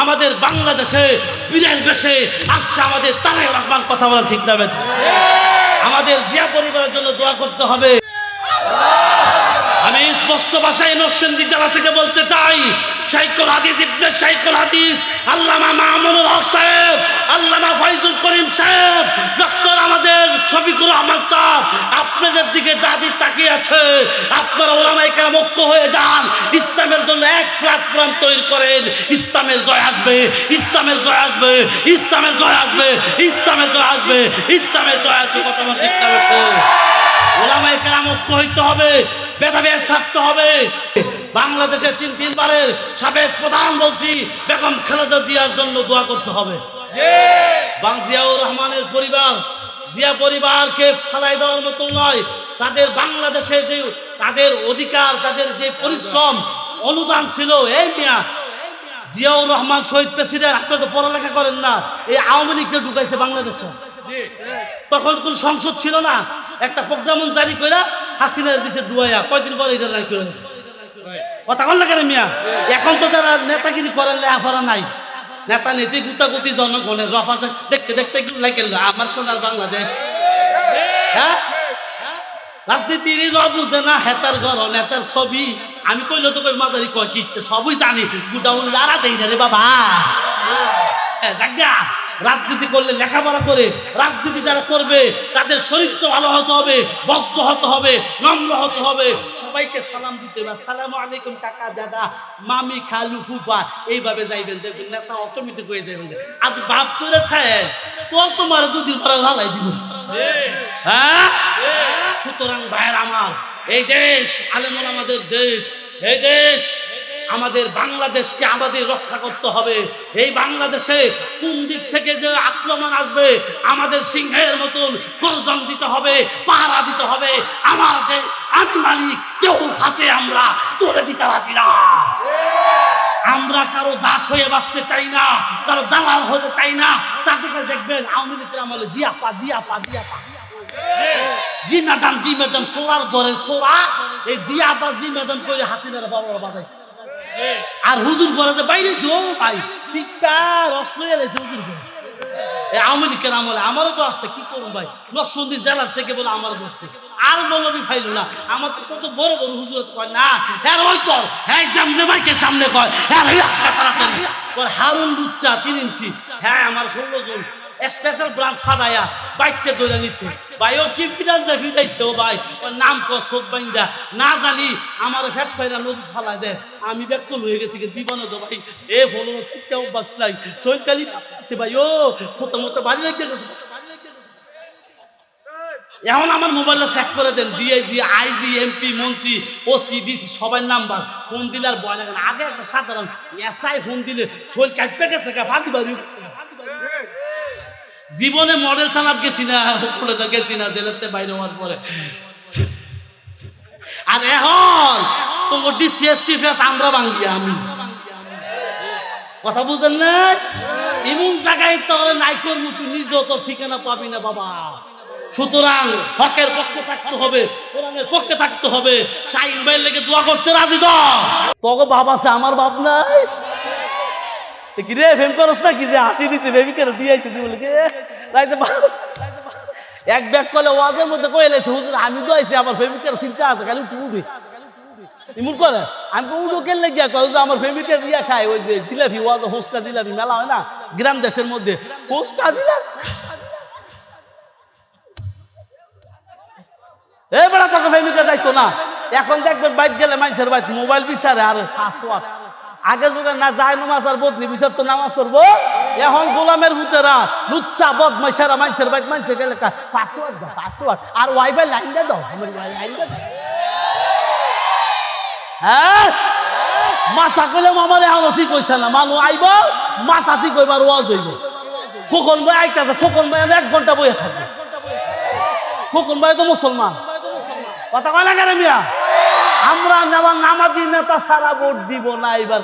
আমাদের বাংলাদেশে বীরের বেশে আসছে আমাদের তারেক রহমান। কথা বলা ঠিক না বেঠিক? আমাদের জিয়া পরিবারের জন্য দোয়া করতে হবে। আমি স্পষ্ট ভাষায় নরসিংদী জেলা থেকে বলতে চাই, শাইখুল হাদিস ইবনে শাইখুল হাদিস আল্লামা মামুনুল হক সাহেব, আল্লামা ফয়জুল করিম সাহেব, ডক্টর আমাদের শফিকুর রহমান সাহেব, আপনাদের দিকে জাতি তাকিয়ে আছে। আপনারা ওলামায়ে কেরাম ঐক্য হয়ে যান, ইসলামের জন্য এক প্ল্যাটফর্ম তৈরি করেন। ইসলামের জয় আসবে, ইসলামের জয় আসবে, ইসলামের জয় আসবে, ইসলামের জয় আসবে, ইসলামের জয় আসবে। কথা বলা ঠিক না বেঠিক? ওলামায়ে কেরাম ঐক্য হইতে হবে, ভেদাভেদ ছাড়তে হবে। বাংলাদেশে তিনবারের সাবেক প্রধানমন্ত্রী বেগম খালেদা জিয়ার জন্য দোয়া করতে হবে। জিয়াউর রহমানের পরিবার, জিয়া পরিবারকে ফালাই দেওয়ার মতো নয়। তাদের বাংলাদেশে যে তাদের অধিকার, তাদের যে পরিশ্রম অনুদান ছিল, এই মিয়া জিয়াউর রহমান শহীদ প্রেসিডেন্ট, আপনি তো পড়ালেখা করেন না, এই আওয়ামী লীগকে ঢুকাইছে বাংলাদেশে। তখন কোন সংসদ ছিল না, একটা প্রোগ্রাম জারি করে হাসিনার দিছে ডুবাইয়া, কয়দিন পরে এটা নাই করে। কথা বল না কেন মিয়া? এখন তো যারা নেতাগিরি করেন লেখাপড়া নাই, নেতা নীতি গুতাগুতি জনগণের রফা দেখতে দেখতে লাগে আমার সোনার বাংলাদেশ। হ্যাঁ, রাজনীতির বুঝে না, হেতার ঘর নেতার ছবি। আমি কইলে তো কই মাঝারি কয় কি সবই জানি, গুডাউন লারা দেই না রে বাবা। জাগা রাজনীতি করলে লেখাপড়া করে, রাজনীতি যারা করবে তাদের চরিত্র ভালো হতে হবে, বদ্ধ হতে হবে, নম্র হতে হবে, সবাইকে সালাম দিতে হবে। আসসালামু আলাইকুম কাকা, দাদা, মামি, খালু, ফুফা, এইভাবে যাইবেন, দেখবেন নেতা অটোমেটিক হয়ে যাবেন। আর বাপ তোরে খায় তো তোমার দুদিন পরে ভালাই দিব। হ্যাঁ, সুতরাং ভাইয়ের আমার, এই দেশ আলেমুল আমাদের দেশ, এই দেশ আমাদের বাংলাদেশকে আমাদের রক্ষা করতে হবে। এই বাংলাদেশে কোন দিক থেকে যে আক্রমণ আসবে আমাদের সিংহের মতন গর্জন দিতে হবে, পাহারা দিতে হবে। আমার দেশ, আমি মালিক, কেউ হাতে আমরা তুলে দিতে রাজি না। আমরা কারো দাস হয়ে বাঁচতে চাই না, কারো দালাল হতে চাই না। চারদিকে দেখবেন আওয়ামী লীগের আমলে জি আপা, জি আপা, জি আপা, জি ম্যাডাম, জি ম্যাডাম, সোলার ঘরে সোলা, এই জি আপা, জি ম্যাডাম করে হাসিনার বাবা বাজাইছে। আর হুজুর ঘরে যে বাইরে ভাই চিৎকার রস লইয়া লাইছে হুজুর ঘরে। আওয়ামী লীগের আমলে আমারও তো আছে, কি করুন ভাই, নরসিংদী জেলার থেকে বলে আমার বসছে। আর মৌলবি ফাইল না, আমার তো কত বড় বড় হুজুর কয় না, হ্যাঁ ওই তোর হ্যাঁ সামনে মাইকের সামনে কয়, হ্যাঁ তাড়াতাড়ি হারুন লুচ্চা 3 ইঞ্চি, হ্যাঁ আমার 16 জন স্পেশাল ব্রাঞ্চ ফাটাইয়া বাইকতে ধরে নিছে। ভাই ও কি ফিডান্সা ফিটাইছে ও ভাই, ওর নাম কো চোখ বাইন্দা না জানি আমার ফ্যাট ফাইরা নদী ফালাই দেয়। আমি ব্যাকুল হয়ে গেছি জীবনে তো ভাই, এ বলো ঠিক অভ্যাস নাই, শৈলকালি আছে ভাই, ও কোথাও মতো বাড়ি লেগে গেছে। এখন আমার মোবাইলটা চেক করে দেন, ডিআইজি, আইজি, এমপি, মন্ত্রী, ওসি, ডিসি সবাই নাম্বার, ফোন দিলে আর ভয় লাগে না। আগে একটা সাধারণ এসআই ফোন দিলে শৈল কাঁপে গেছে, ফাঁকি বাড়ি। জীবনে মডেল থানাত গেছি না, উপরে তো গেছি না, জেলাতে বাইরে হওয়ার পরে। আর এখন তোমার ডিসিএসসি ফেস আমরা ভাঙ্গি, আমি কথা বুঝেন না, এমন জায়গায় তাহলে নাই করবো, তুই নিজেও তোর ঠিকানা পাবি না বাবা। সুতরাং হকের পক্ষে থাকতে হবে, কোরআনের পক্ষে থাকতে হবে। শাহিন ভাইয়ের লেগে দোয়া করতে রাজি তো তোকে বাপ আছে, আমার বাপ নাই। কি রে ফেম করস না কি যে হাসি দিছে বেবিকে দিয়েছি বলে এক ব্যাগ করলে ওয়াজের মধ্যে কয়ে লাইছে হুজুর আমি তো আইছি, আমার ফেমিকের চিন্তা আছে, খালি উঠে উঠে এমন করে। আমি উঠো কেন গিয়া কয় আমার ফেমিকে দিয়া খায় ওই যে জিলাপি, ওয়াজ ফুচকা জিলাপি মেলা হয় না গ্রাম দেশের মধ্যে, ফুচকা জিলাপি। এই বেড়া তোকে ফেমিকে যাইতো না। এখন দেখবেন বাইক গেলে মানুষের বাইক মোবাইল বিচারে আর পাসওয়ার্ড। আগে যুগে না যায় নামাজ আর বদলি বিচার তো নামাজ পড়বো। এখন গোলামের ভূতেরা লুচ্চা বদমাইশেরা মানুষের বাইক মানুষের গেলে পাসওয়ার্ড দাও, পাসওয়ার্ড আর ওয়াইফাই লাইনটা দাও, আমার লাইনটা দাও। হ্যাঁ, মাথা কইলে আমার এখন ঠিক হইছে না, মানুষ আইব মাথা ঠিক হইবার ওয়াজ হইব। খোকন ভাই আইতাছে, খোকন ভাই আমি 1 ঘন্টা বইয়া থাকবো। খোকন ভাই তো মুসলমান, কথা কয় না কেন মিয়া? আমরা নামাজি নেতা ছাড়া ভোট দিব না এবার।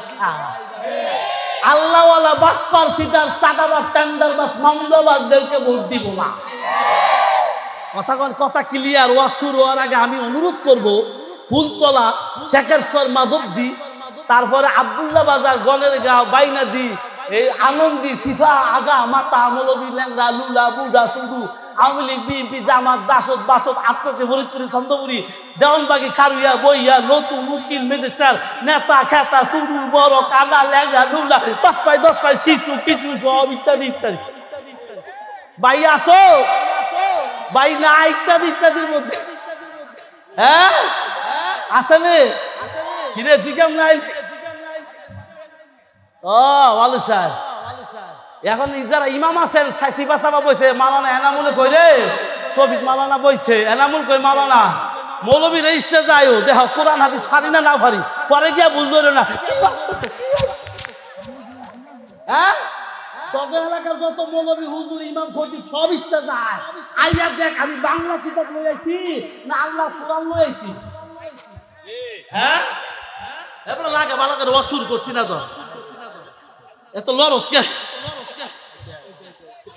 আল্লাহওয়ালা বাটপার সিটার চাঁদাবাজ টেন্ডারবাজ মামলাবাজদেরকে ভোট দিব না। কথা ক্লিয়ার। ওয়াজ শুরু হওয়ার আগে আমি অনুরোধ করব, ফুলতলা, শেখেরচর, মাধবদী, তারপরে আব্দুল্লাহ বাজার, গণের গাঁও, বাইনাদি, এই আনন্দি সিফা আগা মাতা মৌলবী ল্যাংরা লুলা বুডা সুডু আওয়ামী লীগ বিএনপি জামাত দাসত বাসত আত্মকে ফরিদপুরি চন্দ্রপুরি দেওয়ানবাগি খারুইয়া বইয়া নতুন উকিল ম্যাজিস্ট্রেট নেতা খেতা সুডু বড় কানা ল্যাংরা লুলা 5 পাই 10 পাই শিশু কিছু সব ইত্যাদি ইত্যাদি ভাই আসো ভাই না ইত্যাদি ইত্যাদির মধ্যে হ্যাঁ আসেনে কিরে তুই কেমন নাই ও ভালো স্যার এখন যারা ইমাম আছেন সিফা সাবা বইছে মালানা এনামুলে কই রে শফিক মালানা বইছে এনামুল কই মালানা মৌলবী রেজিস্টার যাইও দেখো কোরআন হাদিস পারি না পারি পরে গিয়া বুঝ ধরে না হ্যাঁ তবে এলাকার যত মৌলবী হুজুর ইমাম খতিব সব ইস্টা যায় আইয়া দেখ আমি বাংলা কিতাব লই আইছি না আল্লাহ কোরআন লই আইছি হ্যাঁ এবারে লাগে ভালো করে ওয়াজ শুরু করছি না তো এত লরস কে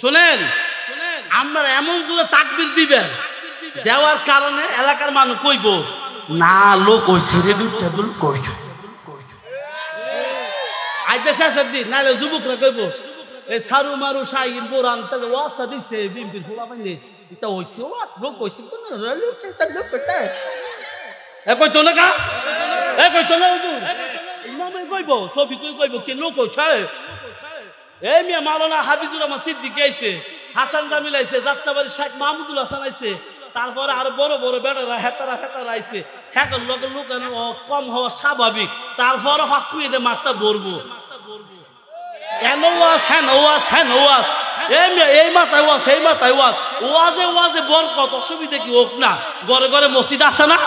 শুনেন আমরা এমন জোরে তাকবীর দিবেন দেওয়ার কারণে এলাকার মানুষ কইব না লোক ওই ছেড়ে দুইটা দুল কইছো আইতে শেষের দিন নাহলে যুবকরা কইব এই সারু মারু শাহিন বোরান তাদের ওয়াজটা দিচ্ছে বিএনপির ফোলা পাইলে এটা হইছে ওয়াজ লোক কইছে কোন লোক একটা লোক পেটে এ কইতো না কা এ কইতো না ইমামে কইব শফিক কইব কি লোক কইছে এই মিয়া মাওলানা হাফিজুর রহমান সিদ্দিক আইছে হাসান জামিল আইছে যাত্রাবাড়ি শেখ মাহমুদুল হাসান আইছে তারপরে আরো বড় বড় বেটারা হেতারা আইছে হ্যাঁ লোকের লোক কম হওয়া স্বাভাবিক তারপরে 5 মিনিটে মাঠটা ভরবো এই মাথায় ওয়াজ এই মাথায় ওয়াজে বরকত অসুবিধা কি হোক না ঘরে ঘরে মসজিদ আছে না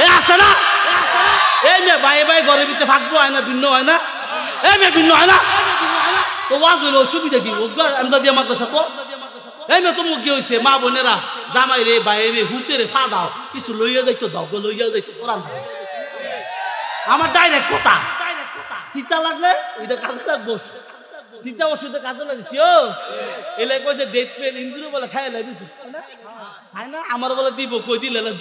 এ আছে না এই মেয়ে ভাই ঘরের ভিতরে ফাঁকবো হয় না ভিন্ন হয় না এই মেয়ে ভিন্ন হয় না তো ওয়াজ হইলে অসুবিধা কি আমরা দিয়ে মাদ্রাসা তো এই মেয়ে তোমার কি হয়েছে মা বোনেরা জামাই রে বাইরে হুতে রে ফা দাও কিছু লইয়া যাইতো দাও লইয়া যাইতো কোরআন আমার ডাইরেক্ট কথা তিতা লাগলে এটা কাজে লাগবো তিতা ওষুধে কাজে লাগে কেউ এলে কইছে ডেট পেন ইন্দুরে বলে খাই লাগবে হয় না আমার বলে দিব কই দিলে না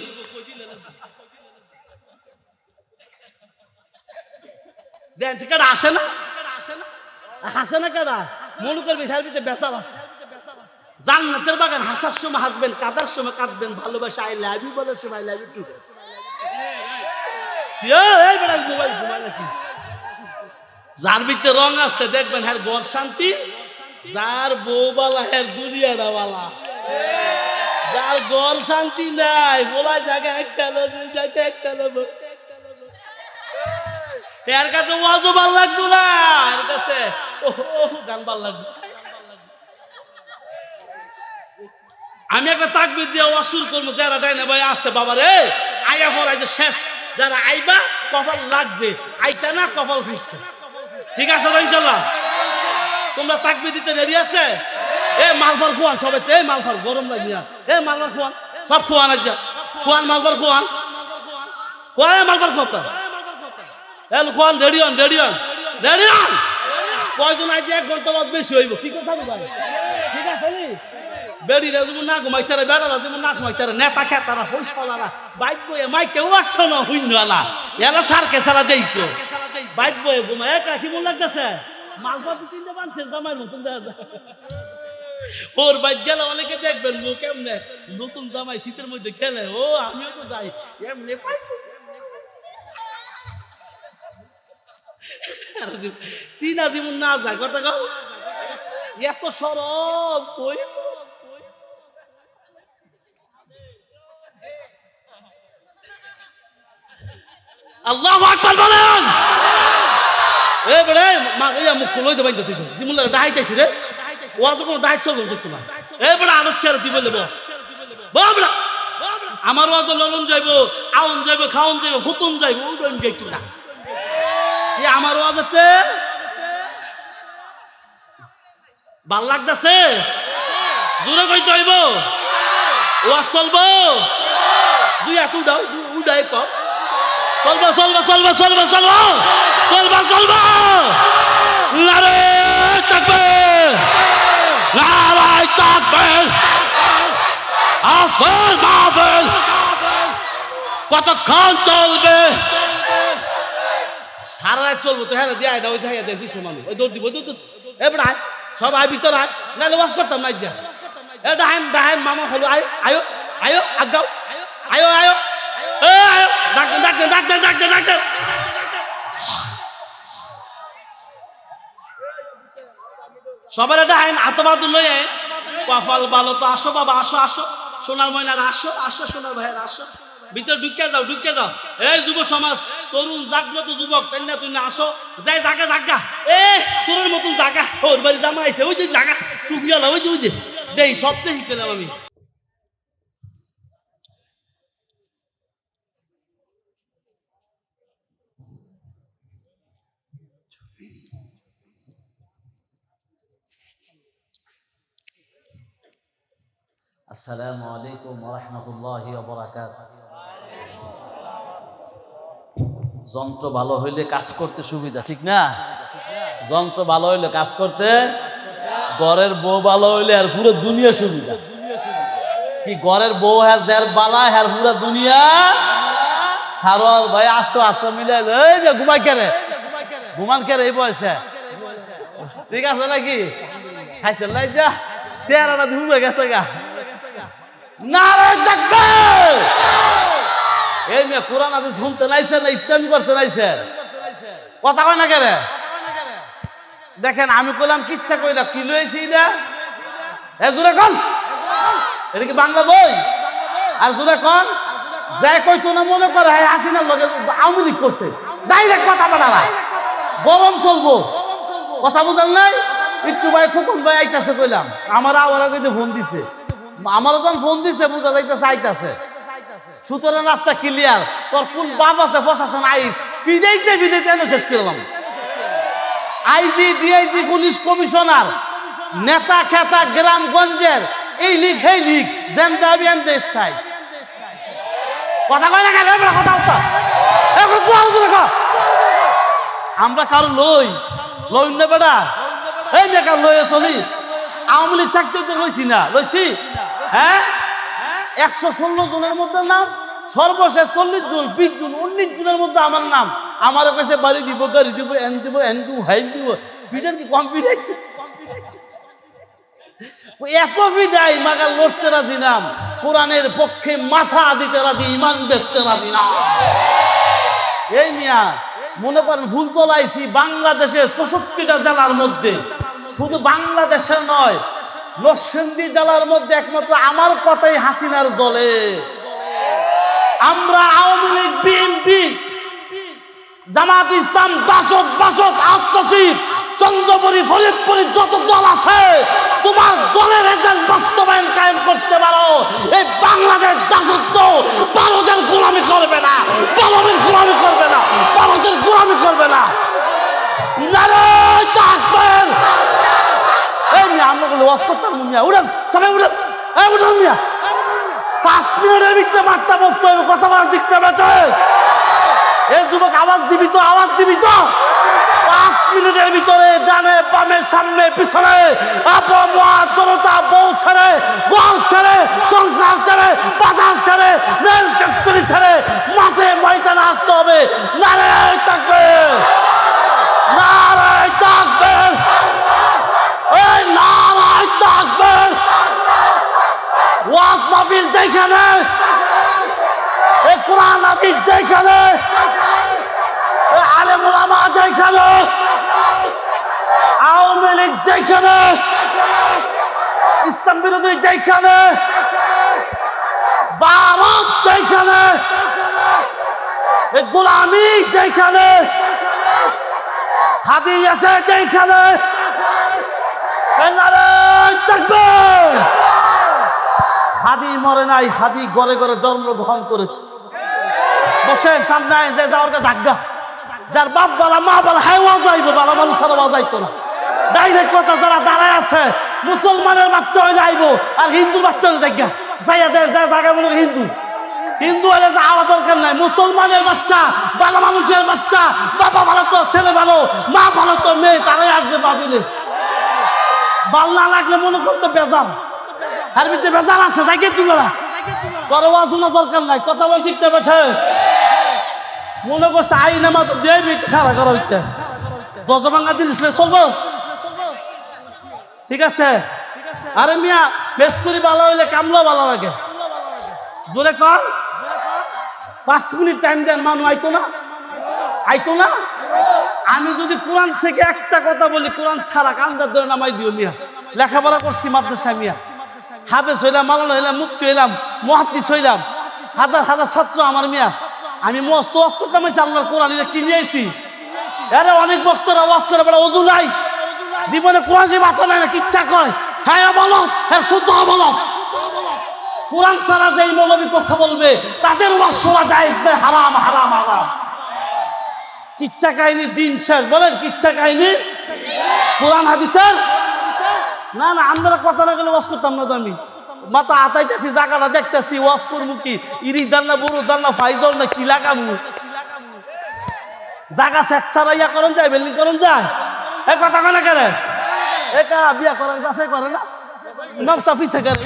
দেন কেডা আসে না হাসে না কেডা মনে করবি তার ভিতরে বেচার আছে জান্নাতের বাগান হাসার সময় হাসবেন কাদার সময় কাঁদবেন ভালোবাসা আই লাভ ইউ বলার সময় আই লাভ ইউ টু এই বেটা মোবাইল ঘুমাই নাকি যার ভিতরে রং আছে দেখবেন হ্যাঁ ঘর শান্তি যার বউবালা হ্যাঁ দুনিয়াটা বালা যার ঘর শান্তি নাই বলা জায়গা একটা এর কাছে ওয়াজও ভাল লাগতো না এর কাছে গান ভাল লাগতো আমি একটা তাকবীর দিয়ে ওয়াজ শুরু করবো যারা ডাইনা ভাই আছে বাবা রে আয়া পড়াই যে শেষ যারা আইবা কপাল লাগছে আইতা না কপাল ফিরছে ঠিক আছে তো ইনশাল্লাহ তোমরা তাকবীর দিতে রেডি আছে এ মালফার খোয়ান সবাই এ মালফার গরম লাগি না এ মালফার খোয়ান সব খোয়ান আছে খোয়ান মালফার খোয়ান মালফার খোয়ান এ খোয়ান রেডি অন কয়জন আজ 1 ঘন্টা বাদ বেশি হইব কি কথা ভাই ঠিক আছে নি বেড়িরা যেমন না ঘুমাইতারে বেড়ারা যেমন না ঘুমাইতারে নেতা খেতারা পয়সাওয়ালারা বাইক বয়ে মাইকে ওয়াশ না হুইনওয়ালা এরা সারকে সারা দেইতো বাইক বয়ে ঘুমায় একা কি মন লাগতেছে মালপা কিনতে পারছেন জামাইয়ের মতন দেখা যায় ওর বাইক গেলে অনেকে দেখবেন মুখ এমনে নতুন জামাই শীতের মধ্যে খেলে ও আমিও তো যাই এমনি চিনা যেমন না যায় কথা কও এত সরব কই আল্লাহু আকবার বলেন এ বড়ে মা ইয়া মুখ লই দে বাইন্দা তুই জিমুল্লা ডাইতাইছি রে ওয়াজ কোন ডাইত চলবে দেখতো না এ বড় আনস করে দি বলবো বাবলা আমার ওয়াজ ললন যাইবো আউন যাইবো খাউন যাইবো হুতুন যাইবো উড়ন যাইতো না এই আমার ওয়াজতে ভাল লাগতাছে জোরে কইতে হইব ওয়াজ চলবো দুই হাত উড়াও উড়াই কম চলবা নারে তাকবীর নারে তাকবীর আসল মাহফিল কতক্ষণ চলবে সারা রাত চলবো তো হ্যাঁ দিয়া দাও ওই দেখা দেন পিছনে মানুষ ওই দৌড় দিব এবার আয় সবাই ভিতর আয় নাহলে ওয়াজ করতাম না যা এ ডাহেন ডাহেন মামা হলো আয় আয়ো আয়ো আগাও আয়ো আয়ো এ আয়ো ডাক দেন ডাক দেন ডাক দেন ডাক দেন ডাক দেন সবার ডাহেন আতবাদ লয়ে কপাল ভালো তো আসো বাবা আসো আসো সোনার ময়নার আসো আসো সোনার ভাইয়ের আসো ভিতর ঢুকে যাও এই যুব সমাজ তরুণ জাগ্রত যুবক কন্যা তুই আসো যাই জাগা জাগা এ চোরের মতন জাগা ওর বাড়ি জামা আইছে ওই যে জাগা টুপিওয়ালা ওই যে দেই সব দেখি পেলাম আমি আসসালামু আলাইকুম ওয়া রাহমাতুল্লাহি ওয়া বারাকাতুহু। যন্ত্র ভালো হইলে কাজ করতে সুবিধা, ঠিক না? যন্ত্র ভালো হইলে কাজ করতে, ঘরের বউ ভালো হইলে আর পুরো দুনিয়া সুবিধা। কি ঘরের বউ হ্যাঁ যার বালা হ্যাঁ পুরো দুনিয়া সারল ভাই আসো আত্ম মিলে এই যে ঘুমাই কেরে ঘুমান কেরে এই বয়সে, ঠিক আছে নাকি? খাইছেন লাই যা চেহারাটা ধুয়ে গেছে গা। নারায় তাকবীর! এই মেয়ে কোরআন হাদিস শুনতে নাইছেন না ইফতারি করতে নাইছেন? কথা কয় না কেরে? দেখেন আমি কইলাম কিচ্ছা কইলা কি লইছি না এ জোরে কোন এটা কি বাংলা বই? আর জোরে কোন যাই কইতো না মনে করে হ্যাঁ হাসিনার লগে আওয়ামী লীগ করছে, ডাইরেক্ট কথা বাড়ায় গরম চলবো, কথা বুঝাল নাই? একটু ভাই খোকন ভাই আইতাছে কইলাম, আমার আওয়ারা কইতে ফোন দিছে, আমারও যখন ফোন দিছে বুঝা যাইতেছে আইতাছে। সুতরাং রাস্তা ক্লিয়ার, তোর কোন বাপ আছে প্রশাসন আইস ফিডাইতে ফিডাইতে এনে শেষ করলাম। আইজি ডিআইজি পুলিশ কমিশনার নেতা খেতা গ্রামগঞ্জের এই লিগ সেই লিগ দেন দাবি এন দেশ সাইজ কথা কয় না কেন? কথা হতো আমরা কারো লই লই না বেড়া এই বেকার লয়ে চলি। আওয়ামী লীগ থাকতে তো লইছি না, লইছি হ্যাঁ 116 জনের মধ্যে নাম, সর্বশেষ 40 জন 20 জন 19 জনের মধ্যে আমার নাম। আমার কাছে বাড়ি দিব গাড়ি দিব এন দিব এন দিব হাইন দিব ফিডার কি কমপ্লিট এত ফিডাই মাগার লড়তে রাজি নাম, কোরআনের পক্ষে মাথা দিতে রাজি, ইমান বেচতে রাজি না। এই মিয়া মনে করেন ভুল তোলাইছি বাংলাদেশের 64টা জেলার মধ্যে, শুধু বাংলাদেশের নয় নরসিংদী জেলার মধ্যে একমাত্র আমার কথাই হাসিনার জলে। আমরা আওয়ামী লীগ বিএনপি জামাত ইসলাম দাসত বাসত আত্মশীল চন্দ্রপুরী ফরিদপুরী যত দল আছে তোমার দলের এজেন্ট বাস্তবায়ন কায়েম করতে পারো। এই বাংলাদেশ দাসত্ব ভারতের গোলামি করবে না, ভারতের গোলামি করবে না, ভারতের গোলামি করবে না। নারায়ে তাকবীর! এই মিয়া আমরা বলে অস্পতার মিয়া উড়ান সবাই উড়ান, এই উড়ান মিয়া 5 মিনিটের ভিতরে বার্তা বলতে হবে, কথা বলার দিকতে বেটে এই যুবক আওয়াজ দিবি তো, আওয়াজ দিবি তো। 5 মিনিটের ভিতরে ডানে বামে সামনে পিছনে জনতা বউ ছেড়ে বল ছেড়ে সংসার ছেড়ে বাজার ছেড়ে মেল ফ্যাক্টরি ছেড়ে মাঠে ময়দানে আসতে হবে। নারায়ে তাকবীর! নারায়ে তাকবীর! এই নারায়ে তাকবীর! ওয়াজ মাহফিল যেখানে, এই কোরআন হাদিস যেখানে, এই আলেম ওলামা যেখানে, আওয়ামী লীগ যেখানে, ইসলাম বিরোধী যেখানে, ভারত যেখানে, এই গোলামি যেখানে, হাদি আছে যেখানে, নারায়ে তাকবীর! হাদি মরে নাই, হাদি ঘরে ঘরে জন্মগ্রহণ করেছে। বসেন সামনে যে যাওয়ার কাছে আজ্ঞা, যার বাপ বলা মা বলা হ্যাঁ যাইবো বলা মানুষ ছাড়া যাইতো না। ডাইরেক্ট কথা যারা দাঁড়ায় আছে মুসলমানের বাচ্চা হয়ে যাইবো আর হিন্দুর বাচ্চা হলে জায়গা যাইয়া দেয় জায়গায় মনে হিন্দু হিন্দু হলে যাওয়া দরকার নাই। মুসলমানের বাচ্চা ভালো মানুষের বাচ্চা, বাবা ভালো তো ছেলে ভালো, মা ভালো তো মেয়ে, তারাই আসবে মাহফিলে। ভাল না লাগলে মনে করতে বেজাল, তার ভিতরে বেজাল আছে জায়গায় তুই বেড়া করোয়া শোনা দরকার নাই। কথা বল ঠিক না বেঠে মনে করছে আই নামা তো দিয়ে খাড়া করা হইতে 10 ভাঙা জিনিস চলবো ঠিক আছে? আরে মিয়া মেস্তুরি ভালো হইলে কামলা ভালো লাগে। জোরে কর, 5 মিনিট টাইম দেন, মানুষ আইতো না, আইতো না। আমি যদি কোরআন থেকে একটা কথা বলি, কোরআন ছাড়া কান্দার ধরে নামাই দিও মিয়া। লেখাপড়া করছি মাদ্রাসায় মিয়া, হাফেজ হইলাম, মাওলানা হইলাম, মুফতি হইলাম, মুহাদ্দিস হইলাম, হাজার হাজার ছাত্র আমার মিয়া। আমি মস্ত ওয়াজ করতাম, আল্লাহর কোরআন কিনে আইছি। আরে অনেক বক্তরা ওয়াজ করে বেড়া, ওযু নাই, জীবনে কোরআন শরীফ হাতে নাই না, কিচ্ছা কয়, হ্যাঁ বলো, হ্যাঁ শুদ্ধ বলো। কোরআন ছাড়া যেই মৌলবী কথা বলবে তাদের ওয়াজ শোনা যায় হারাম হারাম হারাম। কিচ্ছা কাহিনী দিন শেষ, বলেন কিচ্ছা কাহিনী কোরআন হাদিসের না। না আমরা কথা না গেলে ওয়াজ করতাম না তো। আমি মাথা আতাইতেছি, জায়গাটা দেখতেছি, ওয়াজ করবো কি, ইরিক দান না, বড় দান না, ফাইজল না, কি লাগামু, জায়গা শেখ ছাড়াইয়া করন যায়, বিল্ডিং করন যায়। এই কথা কেন কেন একা বিয়া করার যাচাই করে না, নকশা পিছে করে।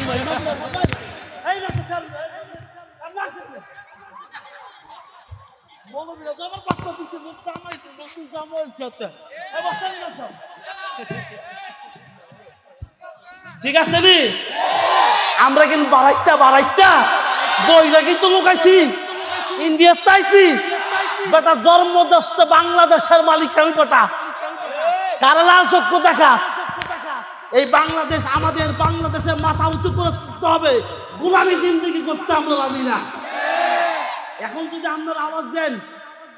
ঠিক আছে নি? আমরা কিন্তু বাড়াইটা বইলা কিন্তু লুকাইছি, ইন্ডিয়া চাইছি বেটা, জন্মদস্ত বাংলাদেশের মালিক আমি বেটা, কারা লাল চক্ষু দেখাস? এই বাংলাদেশ আমাদের, বাংলাদেশের মাথা উঁচু করে থাকতে হবে, গোলামি জিন্দেগি করতে আমরা রাজি না। এখন যদি আপনারা আওয়াজ দেন,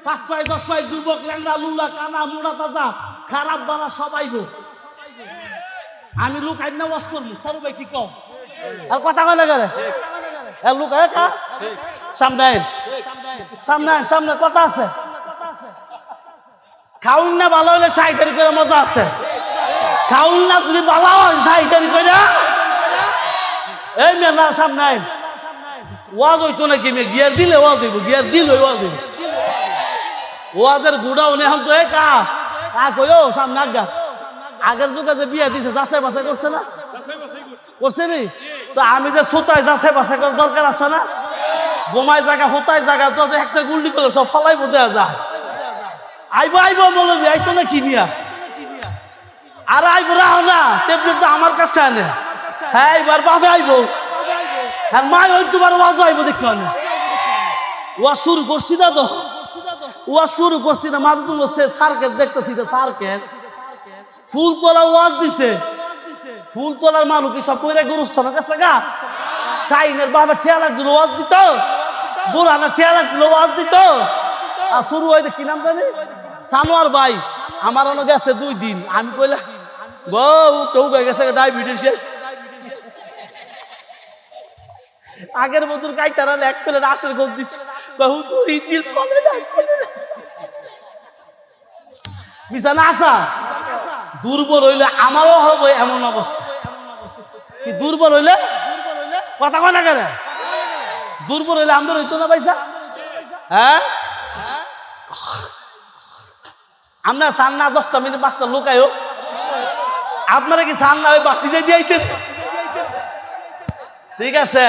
5-6-10 যুবক, ল্যাংড়া, লুলা, কানা, মোড়া, তাজা, খারাপ বালা সবাই গো, আমি লোক আইনা ওয়াজ করবো, সরু ভাই কি কম আর কথা কয় না গেলে লোক একা সামনে সামনে সামনে কথা আছে। খাউন না ভালো হলে সাহিদারি করে মজা আছে, খাউন না যদি ভালো হয় সাহিদারি করে এই মেয়ে না সামনে ওয়াজ হইতো নাকি, মেয়ে গিয়ার দিলে ওয়াজ হইব, গিয়ার দিলে ওয়াজ হইব। ওয়াজের গুড়াও নেই এখন তো একা কইও সামনে আজ্ঞা। আগের যুগে যে বিয়া দিছে যাচাই বাছাই করছে না, করছে নি? তো আমি যে সুতায় যাচাই বাছাই করার দরকার আছে না? গোমায় জায়গা, হোতায় জায়গা, তো একটা গুল্ডি করলে সব ফালাইবো, দেয়া যায়। আইবো আইবো বলবি, আইতো না কি মিয়া? আর আইবো রাহ না, টেবলেট তো আমার কাছে আনে। হ্যাঁ এবার বাপে আইবো, হ্যাঁ মায় ওই তোমার ওয়াজ আইবো দেখতে আনে। ওয়াজ শুরু করছি না তো, ওয়াজ শুরু করছি না, মাঝে তুমি সার্কেস দেখতেছি তো, সার্কেস ফুল তোলা ওয়াজ দিছে, ফুল তোলার মানুষ কি সব কইরা গুরুস্থানের কাছে গা? শাইনের বাবা ঠেয়া লাগছিল ওয়াজ দিত, বুড়ানা ঠেয়া লাগছিল ওয়াজ দিত। আর শুরু হইতে কি নাম জানি, সানোয়ার ভাই আমার অনেক গেছে 2 দিন। আমি কইলাম গো কেউ গেছে ডায়াবেটিস শেষ। আগের বছর কাইতারা 1 প্লেট আশের গোল দিছে, হুজুর ইঞ্জিল চলে না, বিছানা আসা। দুর্বল হইলে আমারও হবে এমন অবস্থা। কি দুর্বল হইলে কথা কয় না কেন? দুর্বল হইলে আমাদের হইতো না পয়সা। হ্যাঁ আমরা চান না 10টা মিনিট 5টা লুকায়ও, আপনারা কি চান না ওই বাতি যে দিয়েছেন? ঠিক আছে,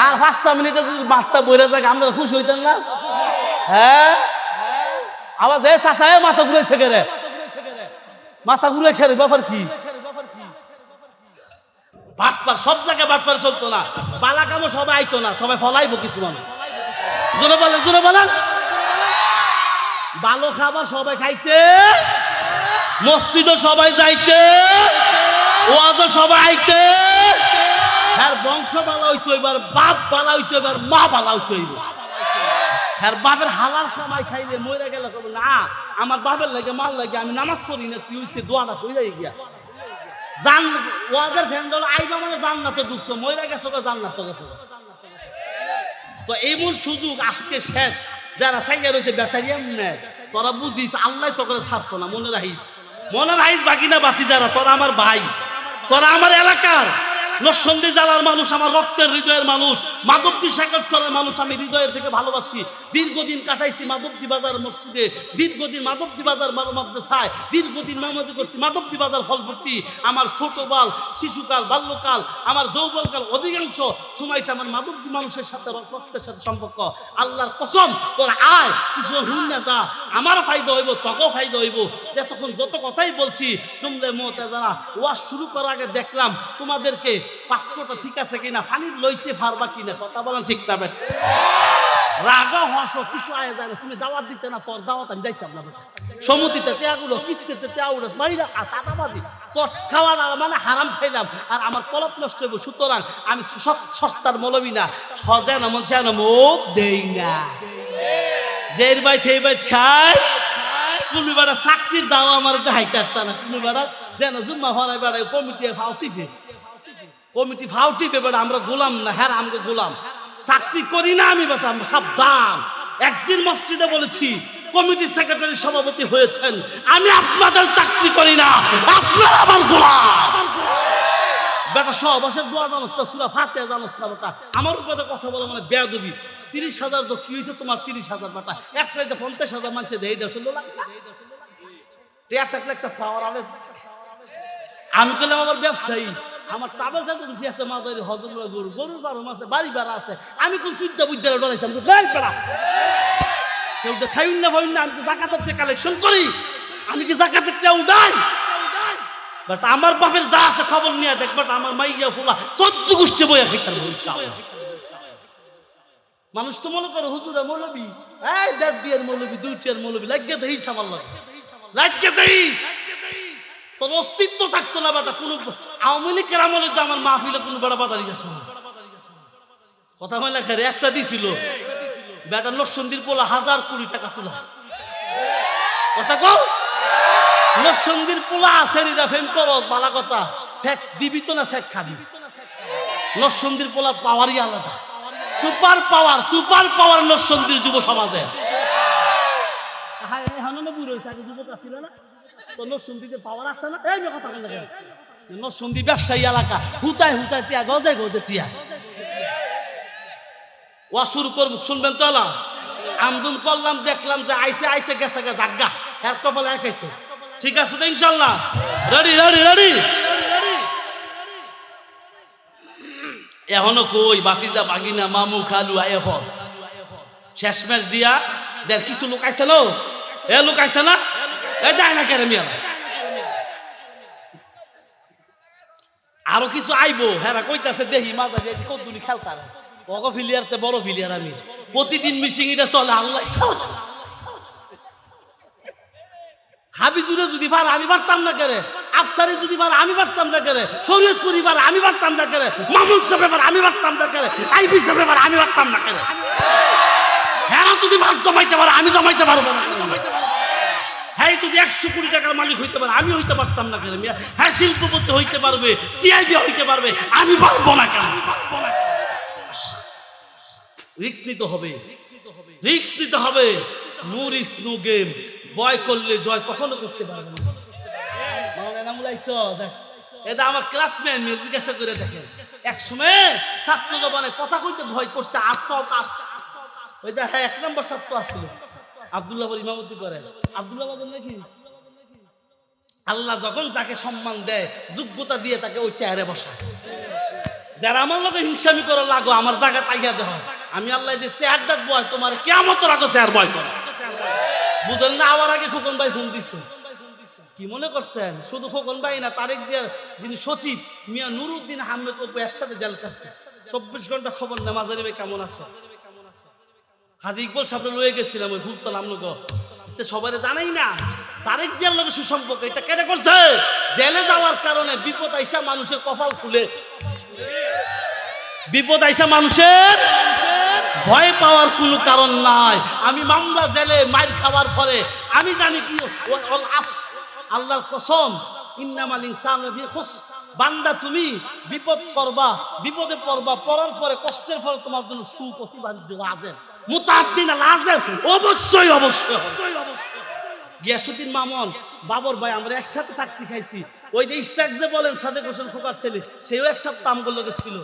আর 5টা মিনিটে যদি মাথা বইরে যায় আমরা খুশি হইতেন না? হ্যাঁ আবার যে চাচা মাথা ঘুরেছে গেলে, মাথা ঘুরে খেলে ব্যাপার কি? বাটপার সব জায়গায় বাটপার চলতো না, বালা কামও সবাই আইতো না, সবাই ফলাইবো কিছু মানুষ। জোরে বলেন, জোরে বলেন। ভালো খাবার সবাই খাইতে, মসজিদও সবাই যাইতে, ওয়াজও সবাই আইতে। হ্যাঁ বংশ বালা হইতো, এবার বাপ বালা হইতো, এবার মা বালা হইতো। হ্যাঁ বাপের হালাল কামাই খাইলে মরে গেলে কবে না আমার বাপের লাগে মাল লাগে, আমি নামাজ পড়ি না, কি হইছে দোয়াটা কইরাই গিয়া জান ওয়াজের ফ্যান্ডল আইবা মানে জান্নাতে ঢুকছো, মরে গেছো জান্নাতে গেছো। তো এমন সুযোগ আজকে শেষ, যারা চাইয়া রয়েছে ব্যাটারিয়াম নেয়, তোরা বুঝিস আল্লাহ তো করে ছাড়তো না। মনে রাখিস, মনে রাখিস বাকি না বাতি যারা, তোরা আমার ভাই, তোরা আমার এলাকার, নরসিংদী জেলার মানুষ আমার রক্তের হৃদয়ের মানুষ, মাধবদী শেখরচরের মানুষ আমি হৃদয়ের থেকে ভালোবাসি। দীর্ঘদিন কাটাইছি মাধবদী বাজার মসজিদে, দীর্ঘদিন মাধবদী বাজার মাদ্রাসায়, দীর্ঘদিন মেহনতি করছি মাধবদী বাজার ফলপট্টি। আমার ছোটকাল, শিশুকাল, বাল্যকাল, আমার যৌবনকাল, অধিকাংশ সময়টা আমার মাধবদী মানুষের সাথে রক্তের সাথে সম্পর্ক। আল্লাহর কসম, তোর আয় কিছু হুন না যা, আমার ফায়দা হইব, তোকেও ফায়দা হইব। এতক্ষণ যত কথাই বলছি চুমলে মতে যারা ওয়াজ শুরু করার আগে দেখলাম তোমাদেরকে পাত্রটা ঠিক আছে কিনা, ফানির লইতে পারবা কিনা, কথা বলেন ঠিক না বেটা? রাগা হসো কিছু আয় যায় না, তুমি দাওয়াত দিতে না, তোর দাওয়াত আমি যাইতাম না বেটা। সমুদ্রিতে টেয়াগুলো, কিস্তিতে টেয়াগুলো, মাইরা সাদাবাজি, তোর খাওয়া মানে হারাম খাইলাম, আর আমার কলপ নষ্ট হইব। সুতরাং আমি সস্তার মৌলবি না, সজা না মন চায় না, মুখ দেই না, যের বাইত এই বাইত খায়। তুমি বেড়া চাকরির দাও আমার দেখাইতে আসতা না, তুমি বেড়া যেন জুম্মা ফলাই বেড়াই কমিটি ফাউটিফে, কমিটি ফাউটিফে বেড়া। আমরা গোলাম না, হ্যাঁ আমাকে গোলাম, চাকরি করি না আমি বেটা, সাবধান। একদিন মসজিদে বলেছি কমিটির সেক্রেটারি সভাপতি হয়েছেন, আমি আপনাদের চাকরি করি না, আপনারা আমার গোলাম বেটা। সহবাসের দোয়া জানোস না, সূরা ফাতিহা জানোস না বেটা, আমার উপরে কথা বলো মানে বেয়াদবি। 30,000 তো কি হয়েছে তোমার, 30,000 বেটা, এক রাইতে 50,000 মানুষে দেই দেশ থাকলে একটা পাওয়ার আলে। আমি করলাম আমার ব্যবসায়ী, আমার ট্রাভেল এজেন্সি আছে, মাঝারি হজরুল্লাহ গরু, গরুর বারম আছে, বাড়ি ভাড়া আছে, আমি কোন সুদ্ধা বুদ্ধা ডরাইতাম কেউ খাই না ভাই না, আমি তো জাকাতের থেকে কালেকশন করি, আমি কি জাকাতের চেয়ে উঠাই বাট আমার বাপের যা আছে খবর নিয়ে দেখ, বাট আমার মাইয়া ফুলা 14 গোষ্ঠী বইয়া খাইতাম। মানুষ তো মনে করো হুজুরা মৌলবি, এই 1.5 টিয়ার মৌলবি, 2 টিয়ার মৌলবি, লাগিয়ে দেইস আমার লাগে, লাগিয়ে দেইস, তোর অস্তিত্ব থাকতো না বেটা। কোন আওয়ামী লীগের আমলে তো আমার মাহফিলে কোনো বেটা বাধা দিয়েছে না, কথা হয় না খেরে একটা দিছিল বেটা, নরসিংদীর পোলা 1000 কোটি টাকা তোলা, কথা কও, নরসিংদীর পোলা সেরিরা ফেম করো বালা কথা, শেখ দিবি তো না শেখ খাবি। নরসিংদীর পোলা পাওয়ারই আলাদা, সুপার পাওয়ার, সুপার পাওয়ার নরসিংদীর যুব সমাজে। পাওয়ার আছে না, এই কথা বলে নরসিংদী ব্যবসায়ী এলাকা, হুতায় হুতায় টিয়া, গজে গজে টিয়া। ওয়া শুরু করবো, শুনবেন তো না? আমদুম করলাম, দেখলাম যে আইসে আইসে গেছে গে জাগা, এর কপালে একাইছে, ঠিক আছে তো ইনশাল্লাহ। Ready ready ready. এখনো কই বাতিজা বাগিনা মামু খালু আইফল শেষ ম্যাচ দিয়া দেখ কিছু লোক আইছে না, এ লোক আইছে না, এ দেয় না কেন মিয়া, আরো কিছু আইবো, হ্যাঁ কইতাছে দেখি মাজা দিয়ে কদ্দুনি খেলতাম, বড় ফিলিয়ারতে বড় ফিলিয়ার, আমি প্রতিদিন মিশিং এটা চলে, আল্লাহ হাবিজুরে যদি পার আমি পারতাম না কেরে, আফসারি যদি পার আমি পারতাম না কেরে, শরীয়তপুরি পার আমি পারতাম না কেরে, মামুন সাহেব পার আমি পারতাম না কেরে, আইবি সাহেব পার আমি পারতাম না কেরে, হ্যাঁ যদি মাছ জমাইতে পারে আমি জমাইতে পারবো না, হ্যাঁ যদি 100 কোটি টাকার মালিক হইতে পারে আমি হইতে পারতাম না কেন, হ্যাঁ শিল্পপতি হইতে পারবে, সিআইবি হইতে পারবে, আমি পারবো না কেন? রিস্ক নিতে হবে, রিস্ক নিতে হবে, নো রিস্ক নো গেম। ভয় করলে জয় কখনো করতে পারবে না। এটা আমার ক্লাসমেট, জিজ্ঞাসা করে দেখেন, এক সময় ছাত্র জবানে কথা কইতে ভয় করছে, ওই দেখা 1 নম্বর ছাত্র আসছিল, আব্দুল্লাহ ইমামতি করে, আব্দুল্লাহ বাদন নাকি, আল্লাহ যখন যাকে সম্মান দেয় যোগ্যতা দিয়ে তাকে ওই চেয়ারে বসায়। যারা আমার লোকে হিংসামি করে লাগো আমার জায়গা তাইয়া দেহ, আমি আল্লাহ যে চেয়ার ডাকবো তোমার কিয়ামতের আগে চেয়ার বয় করে, বুঝলেন না? আমার আগে খোকন ভাই ফোন দিচ্ছে, কি মনে করছেন শুধু খোকন ভাই না, তারেক জিয়ার যিনি সচিব মিয়া নুরুদ্দিন আহমেদ অপু এর সাথে জেল কাছে 24 ঘন্টা খবর নেই মাঝারি ভাই কেমন আছে। হাজি ইকবাল সাহেব লয়ে গেছিলাম ওই ভুলতাল আমলগো, সবাই জানাই না তারেক জিয়ার লগে সুসম্পর্ক, এটা কেটে করছে জেলে যাওয়ার কারণে বিপদ আইসা মানুষের কপাল খুলে, বিপদ আইসা মানুষের ভয় পাওয়ার কোনো কারণ নাই। আমি মামলা জেলে মাইর খাওয়ার পরে আমি জানি কি আল্লাহর কসম, ইন্নামাল ইনসানু ফি খুসর, বান্দা তুমি বিপদ করবা, বিপদে পড়বা, পড়ার পরে কষ্টের পরে তোমার জন্য সুপ্রতিবাদ লাজেম, মুতাআদ্দিন লাজেম, অবশ্যই অবশ্যই। গিয়াসউদ্দিন মামুন বাবর ভাই আমরা একসাথে থাকছি খাইছি, ওই যে ইশাক যে বলেন সাদেক হোসেন খোকার ছেলে, সেও এক সপ্তাহ আমগুলোকে ছিল।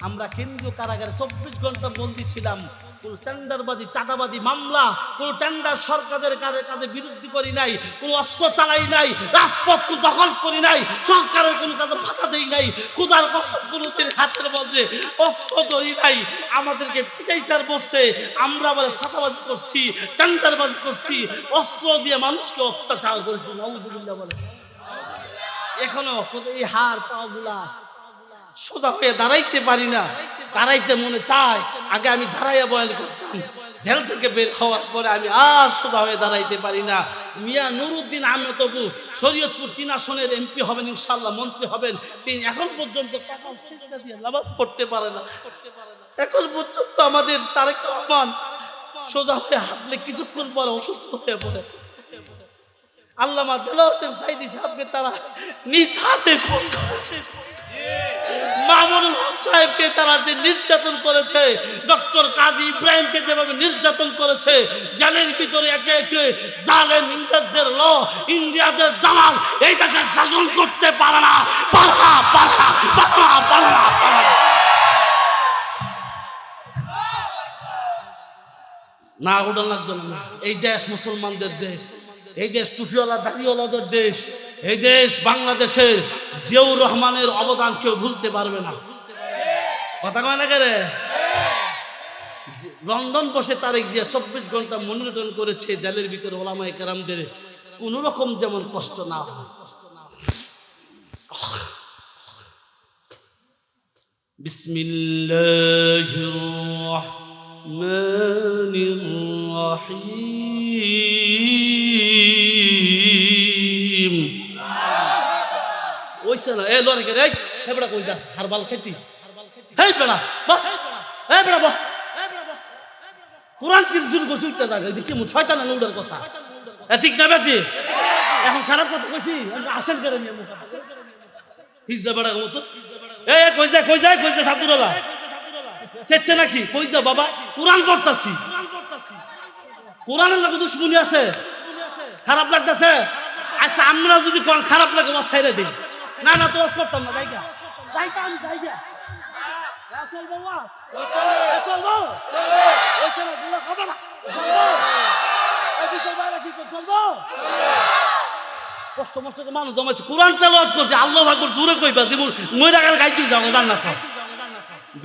আমরা কেন্দ্রীয় কারাগারে 24 ঘন্টা বন্দী ছিলাম। কোন টেন্ডারবাজি, চাঁদাবাজি মামলা, কোন টেন্ডার সরকারের কাজে বিরোধী করি নাই, কোন অস্ত্র চালাই নাই, রাজপথ দখল করি নাই, সরকারের কোনো কাজে বাধা দেই নাই, খুদার কসম কোনোদিন হাতের মধ্যে অস্ত্র ধরি নাই। আমাদেরকে পিটাইসার বসছে, আমরা বলে ছাতাবাজি করছি, টেন্ডারবাজি করছি, অস্ত্র দিয়ে মানুষকে অত্যাচার করেছি। নাউযুবিল্লাহ বলে। এখনো এই হাড় পাগুলা সোজা হয়ে দাঁড়াইতে পারি না। দাঁড়াইতে মনে চায়, আগে আমি দাঁড়াইয়া বয়ান করতাম, জেল থেকে বের হওয়ার পরে আমি আর সোজা হয়ে দাঁড়াইতে পারি না। মিয়া নুরুদ্দিন আহমেদ অপু শরীয়তপুর 3 আসনের এমপি হবেন, ইনশাআল্লাহ মন্ত্রী হবেন। তিনি এখন পর্যন্ত কাকাম সিজদা দিয়ে নামাজ পড়তে পারে না। এখন পর্যন্ত আমাদের তারেক রহমান সোজা হয়ে হাঁটলে কিছুক্ষণ পরে অসুস্থ হয়ে পড়ে। আল্লামা দেলাওয়ার হোসেন সাইদি সাহেবকে তারা নিজ হাতে খুন করেছে। মামুনুল হক সাহেবকে তারা যে নির্যাতন করেছে, ডক্টর কাজী ইব্রাহিমকে যেভাবে নির্যাতন করেছে, জেলের ভিতরে একে একে জালেম ইংরেজদের ল, ইন্ডিয়াদের দালাল এই দেশের শাসন করতে পারে না, পারে না, পারে না, পারে না, পারে না, পারে না। না উড়ান লাগতো না। এই দেশ মুসলমানদের দেশ, এই দেশ টুফিওয়ালা দাড়িওয়ালাদের দেশ, এই দেশ বাংলাদেশের জিয়াউর রহমানের অবদান কেউ ভুলতে পারবে না। কথা কয় না কেরে? লন্ডন বসে তারেক জিয়া 24 ঘন্টা মনিটর করেছে জেলের ভিতরে ওলামায়ে কেরামদের কোন রকম যেমন কষ্ট না হয়। বিসমিল্লাহির রহমানির রহিম। ওইছে না এ লরে কে রে হে বড়া কই যাস হারবাল খেতি হে বড়া বাহ হে বড়া বাহ কোরআন শরীফ শুরু করছিস উঠতে থাকে যে কি শয়তান না উড়ার কথা এ ঠিক না বেটি এখন খারাপ কথা কইছি আসেন করে নিয়ে মুখ হিজা বড়া মত এ কই যায় সাবদুল্লাহ সেচ্ছে নাকি কই যা বাবা কোরআন পড়তাছি কোরআনের লাগে দুশমনি আছে খারাপ লাগতাছে আচ্ছা আমরা যদি কোন খারাপ লাগে ওয়াজ ছাইরা দেই না না তো ওয়াজ করতাম না যাইতাম চল বাবা চলবো ওই চলো গুলো খাবে না এই চল বাইরে কি চলবো কষ্ট মষ্ট করে মানুষ জমাইছে কোরআন তেলাওয়াত করছে আল্লাহু আকবার জোরে কইবা যেমন মইরা গেলে গাইতে যাও জান্নাত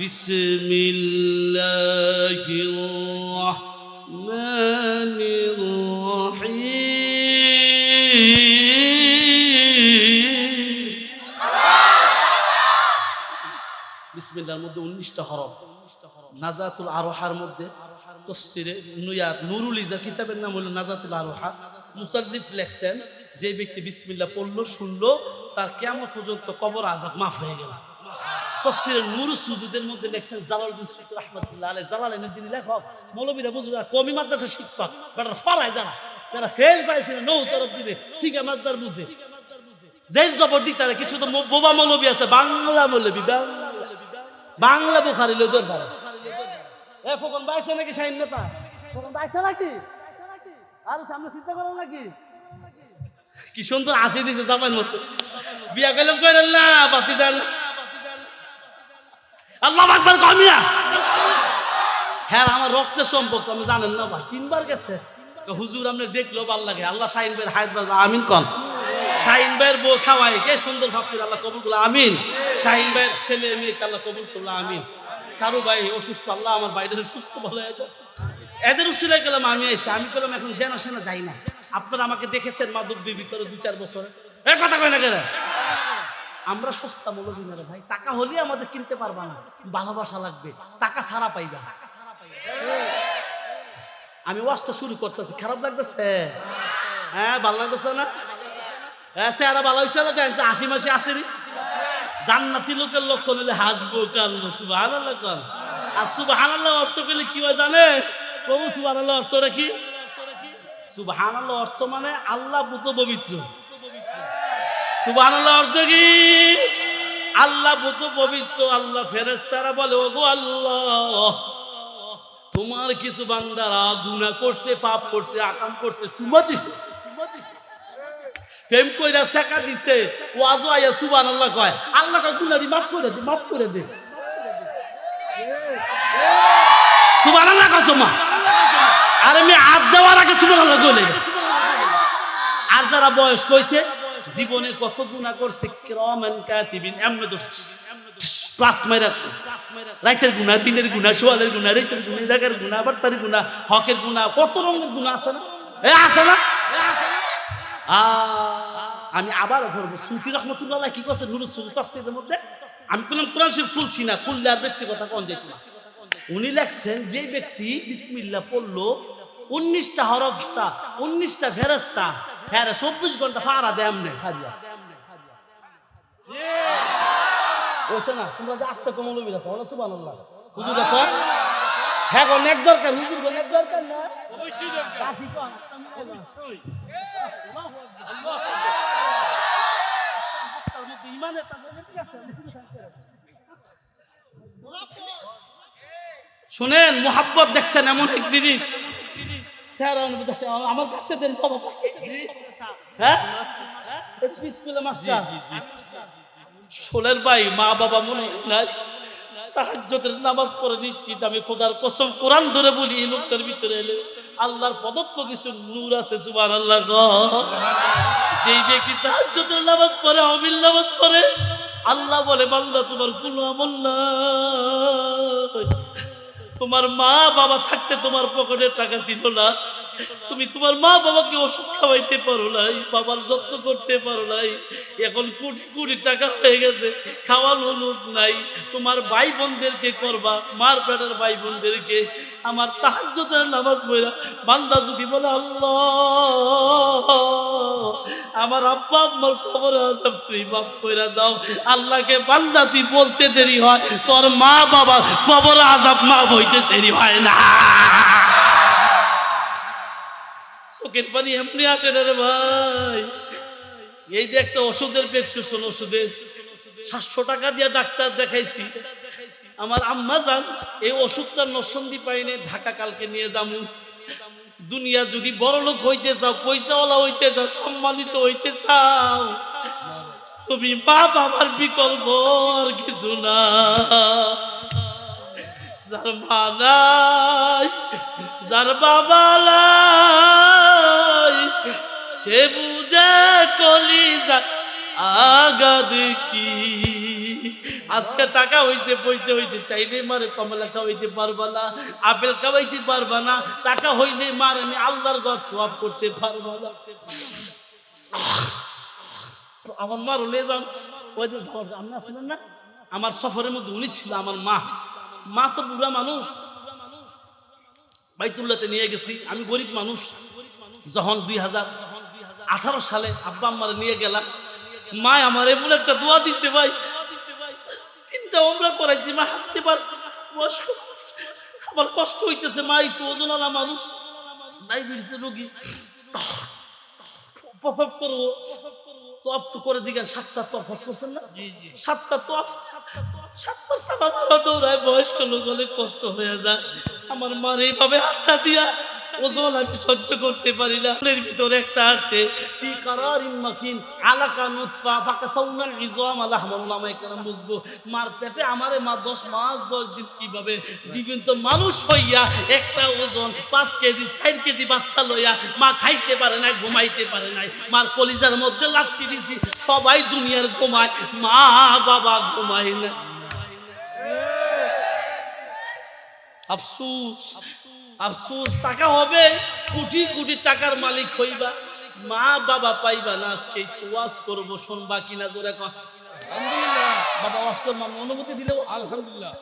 বিসমিল্লাহির রহমানির রহিম বিসমিল্লাহর মধ্যে 19টা হরফ নাজাতুল আরোহার মধ্যে তাফসীরে নুরুল ইজা কিতাবের নাম হলো নাজাতুল আরোহা মুসান্নিফ লেখছেন যে ব্যক্তি বিসমিল্লাহ পড়লো শুনলো তার কিয়ামত পর্যন্ত কবর আযাব মাফ হয়ে গেল তাফসীরে নুরুস সুজুদের মধ্যে লেখছেন জালালউদ্দিন সুয়ুতী রাহমাতুল্লাহ আলাইহি জালালাইনের যিনি লেখক মৌলভীরা বুঝু যারা কওমি মাদ্রাসার শিক্ষক যারা পড়ায় যারা ফেল পাইছে নৌ তরফ দিলে সিগা মাসদার বুঝে জের জবর দিতে কিছু তো বোবা মৌলভী আছে বাংলা মৌলভী বাংলা বুখারী লই দরবার এ কখন বাইছে নাকি শাইন নেতা কখন বাইছে নাকি আর সামনে চিন্তা করো নাকি কি সুন্দর হাসি দিছে জামাইর মতো বিয়া কইলাম কইরেন না বাতি জান আল্লাহু আকবার কমিয়া হ্যাঁ আমার রক্তের সম্পর্ক আমি জানেন না ভাই 3 বার গেছে হুজুর আপনি দেখলো ভালো লাগে আল্লাহ শাহিন ভাইয়ের হায়াত বাড়াবে আমিন কোন শাহিন ভাইয়ের বউ খাওয়াই কে সুন্দর ফাকির আল্লাহ কবুল করলো আমিন শাহিন ভাইয়ের ছেলে মেয়েকে আল্লাহ কবুল করলো আমিন সারু ভাই অসুস্থ আল্লাহ আমার বাইরে সুস্থ ভালো এদের উসিলায় গেলাম আমি আইছি আমি বললাম এখন জানা শোনা যাই না আপনারা আমাকে দেখেছেন মাদকদের ভিতরে 2-4 বছরে এই কথা কয় না কেন আমরা সস্তা মৌলভী না ভাই টাকা হলে আমাদের কিনতে পারবা না ভালোবাসা লাগবে টাকা ছাড়া পাইবা আমি ওয়াজটা শুরু করতেছি খারাপ লাগতেছে হ্যাঁ ভালো লাগতেছে না হ্যাঁ চেহারা ভালো হয়েছে না দেন 80 মাসে আসেনি জান্নাতি লোকের লক্ষণ হলে হাসবো কাঁদবো সুবহানাল্লাহ কোন আর সুবহানাল্লাহ অর্থ পেলে কি হয় জানে প্রভু সুবহানাল্লাহ অর্থটা কি সুবহানাল্লাহ অর্থ মানে আল্লাহ পুত পবিত্র সুবহানাল্লাহ অর্থ কি আল্লাহ পুত পবিত্র আল্লাহ ফেরেশতারা বলে ওগো আল্লাহ তোমার কিছু বান্দারা গুনাহ করছে পাপ করছে আকাম করছে সুমা দিছে প্রেম কইরা শেখা দিছে ওয়াজ আয়া সুবহানাল্লাহ কয় আল্লাহ কয় গুনারি মাফ করে দে মাফ করে দে সুবহানাল্লাহ কসমা আরে আমি হাত দেওয়ার আগে সুবহানাল্লাহ কইলে আর যারা বয়স কইছে জীবনে কত গুনাহ করছে কিরামান কাতিবিন এমন তো প্লাস মাইরা রাইতের গুনাহ দিনের গুনাহ সোয়ালের গুনাহ রাইতের গুনাহ জায়গার গুনাহ বাটপারি গুনাহ হকের গুনাহ কত রকমের গুনাহ আছে না আছে না আমি আবার পড়ব সুতি রহমাতুল্লাহ কি কইছে নুরুস সুলতান তাফসীরের মধ্যে আমি কোরআন শরীফ খুলছি না খুললে আর বেশি কথা কোন যাইতো না উনি লেখছেন যে ব্যক্তি বিসমিল্লাহ পড়লো 19টা হরফটা 19টা ফেরেশতা হ্যাঁ 24 ঘন্টা ফারা দেয় আমনে খারিয়া ওছে না তোমরা যে আস্তে কমলবি রাখো না সুবহানাল্লাহ হুজুর রাখো হ্যাঁ কোন এক দরকার হুজুর কোন এক দরকার না অবশ্যই দরকার কাফি কোন অবশ্যই আল্লাহু আকবার ইমানে তাহলে কি আছে শুনেন মোহাব্বত দেখছেন এমন এক জিনিস স্যার আমার কাছে দেন বাবা কাছে হ্যাঁ এসপি স্কুলে মাস্টার শোলের ভাই মা বাবা মনে নাই তাহাজ্জুদের নামাজ পড়ে নিশ্চিত আমি খোদার কসম কোরআন ধরে বলি এই লোকটার ভিতরে এলে আল্লাহর প্রদত্ত কিছু নূর আছে সুবহানাল্লাহ যেই ব্যক্তি তাহাজ্জুদের নামাজ পড়ে অমিল নামাজ পড়ে আল্লাহ বলে বান্দা তোমার কোনো আমল নাই তোমার মা বাবা থাকতে তোমার পকেটে টাকা ছিল না তুমি তোমার মা বাবাকে ওষুধ খাওয়াইতে পারো নাই বাবার যত্ন করতে পারো নাই এখন কোটি কোটি টাকা হয়ে গেছে খাওয়ানো লোক নাই তোমার ভাই বোনদেরকে করবা মার পেটের ভাই বোনদেরকে আমার তাহাজ্জুদের নামাজ পড়া বান্দা যদি বলে আল্লাহ আমার আব্বা আম্মার কবরে আযাব তুই মাফ কইরা দাও আল্লাহকে বান্দা তুই বলতে দেরি হয় তোর মা বাবা কবরে আযাব মাফ হইতে দেরি হয় না চোখের পানি এমনি আসে না রে ভাই এই যে একটা ওষুধের প্রেসক্রিপশন ওষুধের 700 টাকা দিয়ে ডাক্তার দেখাইছি আমার আম্মা জান এই ওষুধটা নরসন্দি পাইনে ঢাকা কালকে নিয়ে যামু দুনিয়া যদি বড় লোক হইতে চাও পয়সাওয়ালা হইতে চাও সম্মানিত হইতে চাও তুমি মা বাবার বিকল্প আর কিছু না যার মা নাই যার বাবা নাই সে বুঝে কলিজা আগাদ কি আজকে টাকা হইছে পয়সা হইছে চাইলে মারে কমলা খাওয়াইতে পারবা না আপেল খাওয়াইতে পারবা না টাকা হইলে মারে নি আল্লাহর ঘর তোয়াব করতে পারবা না আমার মা রলে যান ওই যে আপনি আসলেন না আমার সফরের মধ্যে উনি ছিল আমার মা তো বুড়া মানুষ বাইতুল্লাহতে নিয়ে গেছি আমি গরিব মানুষ যখন 2018 সালে আব্বা আম্মারে নিয়ে গেলাম মা আমার এমন একটা দোয়া দিছে ভাই 3টা ওমরা করাইছি মা হাঁটতে পার আমার কষ্ট হইতেছে মা একটু ওজনওয়ালা মানুষ ডায়াবেটিসের রোগী প্রভাব করবো তোয়াব তো করে দিকেন 7টা তোয়াব হজ করছেন না 7টা তোয়াব 7বার সাবা মারা দৌড়ায় বয়স্ক লোক হলে কষ্ট হয়ে যায় আমার মার এইভাবে হাতটা দিয়া ওজন আমি সহ্য করতে পারি না এর ভিতরে একটা আসছে ফি কারারিন মাকিন আলাকা নুতফা ফাকাসাউনাল ইজাম আলাহমান নামে কেরাম বুঝবো মার পেটে আমারে মা 10 মাস 10 দিন কিভাবে জীবন্ত মানুষ হইয়া একটা ওজন 5 কেজি 4 কেজি বাচ্চা লইয়া মা খাইতে পারে না ঘুমাইতে পারে না মার কলিজার মধ্যে লাগতে দিছি সবাই দুনিয়ার ঘুমায় মা বাবা ঘুমায় না আফসোস আফসোস টাকা হবে কোটি কোটি টাকার মালিক হইবা মা বাবা পাইবা না আজকে ওয়াজ করব শুনবা কিনা জোরে কর আলহামদুলিল্লাহ বাবা ওয়াজ করব অনুমতি দিলে আলহামদুলিল্লাহ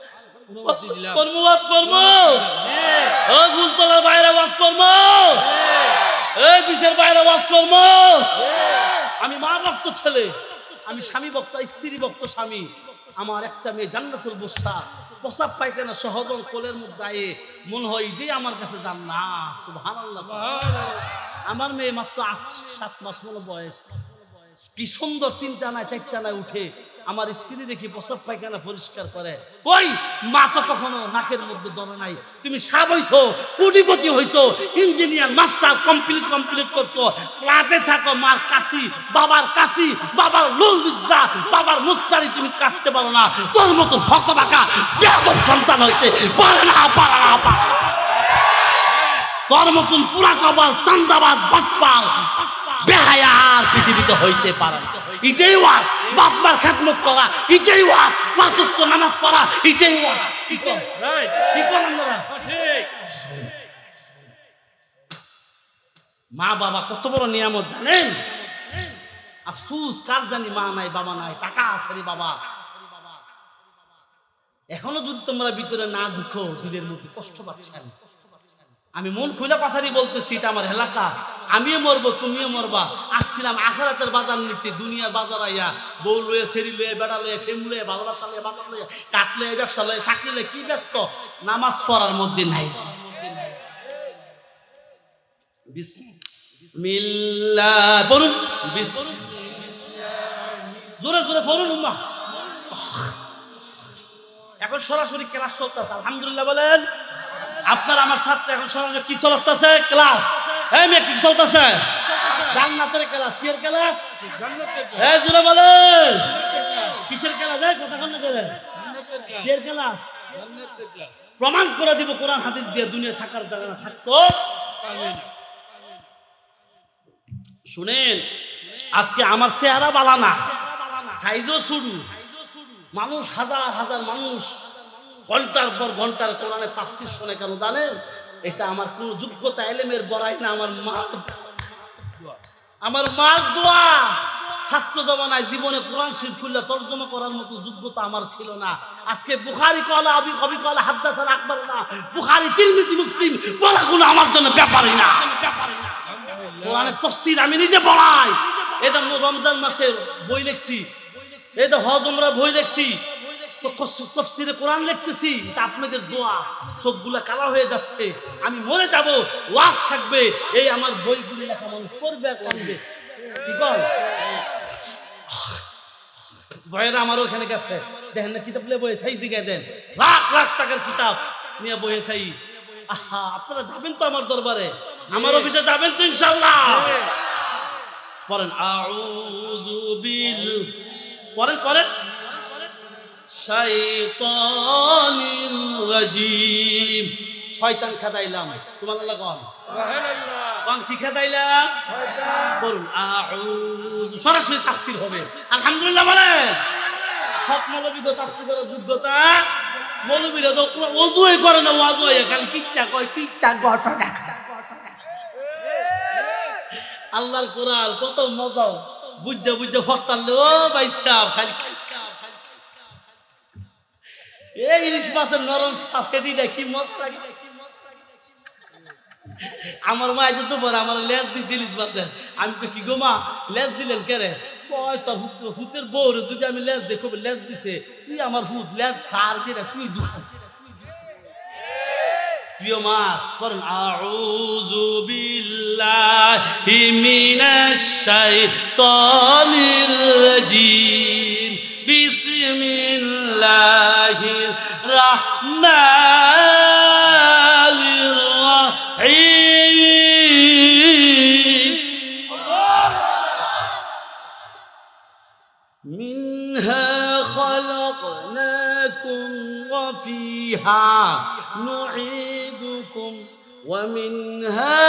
অনুমতি দিলাম ওয়াজ করব ও গুলতলার বাইরে ওয়াজ করব এই বিশের বাইরে ওয়াজ করব আমি মা ভক্ত ছেলে আমি স্বামী ভক্ত স্ত্রী ভক্ত স্বামী আমার একটা মেয়ে জান্নাতুল বুশরা প্রসাব পায়খানা সহজল কোলের মধ্যে আয়ে মনে হয় এটাই আমার কাছে জান্নাত সুবহানাল্লাহ আমার মেয়ে মাত্র 7 মাস মনে বয়স কি সুন্দর 3টা না 4টা না উঠে আমার স্ত্রী দেখি প্রস্রাব পায়খানা পরিষ্কার করে। কই মা তো কখনো নাকের মধ্যে দমে নাই। তুমি সাব হইছো, কোটিপতি হইছো, ইঞ্জিনিয়ার মাস্টার কমপ্লিট করছো, ফ্ল্যাটে থাকো, মার কাশি, বাবার লোল বিজদা, বাবার মুস্তারি তুমি কাটতে পারো না। তোর মতো ভক্তবাকা বেয়াদব সন্তান হইতে পারে না। তোর মতন পুরা কপাল চান্দাবাজ বাটপাল বেহায়া আর পৃথিবীতে হইতে পারে না। এটাই ওয়াজ, বাপ মার খেদমত করা, এটাই ওয়াজ, পাঁচ ওয়াক্ত নামাজ পড়া, এটাই ওয়াজ। কি করেন আপনারা? মা বাবা কত বড় নিয়ামত জানেন? আফসুস কার জানি মা নাই বাবা নাই, টাকা আছে রে বাবা। এখনো যদি তোমরা ভিতরে না ঢুকো, দিলের মধ্যে কষ্ট পাচ্ছেন। আমি মন খুলে কথাটি বলতেছি, এটা আমার এলাকা, আমিও মরবো তুমিও মরবা। আসছিলাম আখিরাতের বাজার নিতে, দুনিয়ার বাজার আইয়া বউ লয়ে, ছেড়ি লয়ে, বেড়া লয়ে, ফেম লয়ে, ভালোবাসা লয়ে, বাজার লয়ে, কাঠ লয়ে, ব্যবসা লয়ে, চাকরি লয়ে, কি ব্যস্ত? নামাজ পড়ার মধ্যে নাই। বিসমিল্লাহ বলুন, জোরে জোরে বলুন উম্মা। এখন সরাসরি ক্লাস চলতেছে, আলহামদুলিল্লাহ বলেন। আপনার আমার ছাত্র এখন সরাসরি কি চলতেছে? ক্লাস। এই মেয়ে কি চলতেছে? জান্নাতের ক্লাস। কি এর ক্লাস? এই জোরে বলেন, কিসের ক্লাস? কথা কন না করে। কি এর ক্লাস? প্রমাণ করে দিব কোরআন হাদিস দিয়ে, দুনিয়া থাকার জায়গা না থাকতো। শুনেন, আজকে আমার চেহারা বালা না, সাইজও শুরু, মানুষ হাজার হাজার মানুষ ঘন্টার পর ঘন্টার কোরআনে তাফসীর শুনে। কেন জানেন? এটা আমার কোনো যোগ্যতা এলেমের বড়াই না, আমার মার দোয়া। ছাত্র জমানায় জীবনে কোরআন শরীফ খুললে তরজমা করার মতো যোগ্যতা আমার ছিল না। আজকে বুখারী কলা, কবি কলা, হাদ্দাসানা আকবার না, বুখারী, তিরমিজি, মুসলিম বলা কোনো আমার জন্য ব্যাপারই না। কোরআনের তাফসীর আমি নিজে পড়াই। এটা রমজান মাসের বই লিখছি, এটা হজ উমরা বই লিখছি, তো তাফসীরে কোরআন লিখতেছি। এটা আপনাদের দোয়া। চোখগুলা কালা হয়ে যাচ্ছে, আমি মরে যাব, ওয়াজ থাকবে, এই আমার বইগুলি লেখা মানুষ পড়বে আর কাঁদবে। কি কর বয়েরা আমারও ওখানে গেছে, দেখেন না কিতাব নিয়ে বইয়ে থাই, জিগায় দেন, লাখ লাখ টাকার কিতাব নিয়ে বইয়ে থাই। আহা, আপনারা যাবেন তো আমার দরবারে, আমার অফিসে যাবেন তো ইনশাআল্লাহ। পড়েন আউযু বিল, পড়েন শাইতানির রাজিম। শয়তান খেদাইলাম, সুবহানাল্লাহ কোন, কোন কি খেদাইলাম? বলুন আউযু। সরাসরি তাফসীর হবে, আলহামদুলিল্লাহ বলেন। সব মৌলবীদের তাফসীর করার যোগ্যতা মৌলবীরা তো পুরো ওযুই করে না, ওয়াজ হয় খালি কিচ্ছা কয়, কিচ্ছা ঘটনা। আল্লাহর কোরআন কত মজা, বুঝা ফস্তালে ও ভাই সাহেব, খালি এই ইলিশ মাছের নরম সাফেরিটা কি মজা লাগে। আমার মা যেত পরে আমার লেজ দিছে ইলিশ মাছের, আমি কি গো মা লেজ দিলেন কেরে? কয় তোর ফুতের বউর যদি আমি লেজ দেখো, লেজ দিছে, তুই আমার ফুট লেজ খার যেটা তুই দুঃখ। প্রিয় মাছ করেন আউযু বিল্লাহি মিনাশ শাইতানির রাজিম, বিসমিল্লাহির রাহমানির রাহিম। মিনহা খালাকনাকুম ওয়া ফিহা নুঈদুকুম ওয়া মিনহা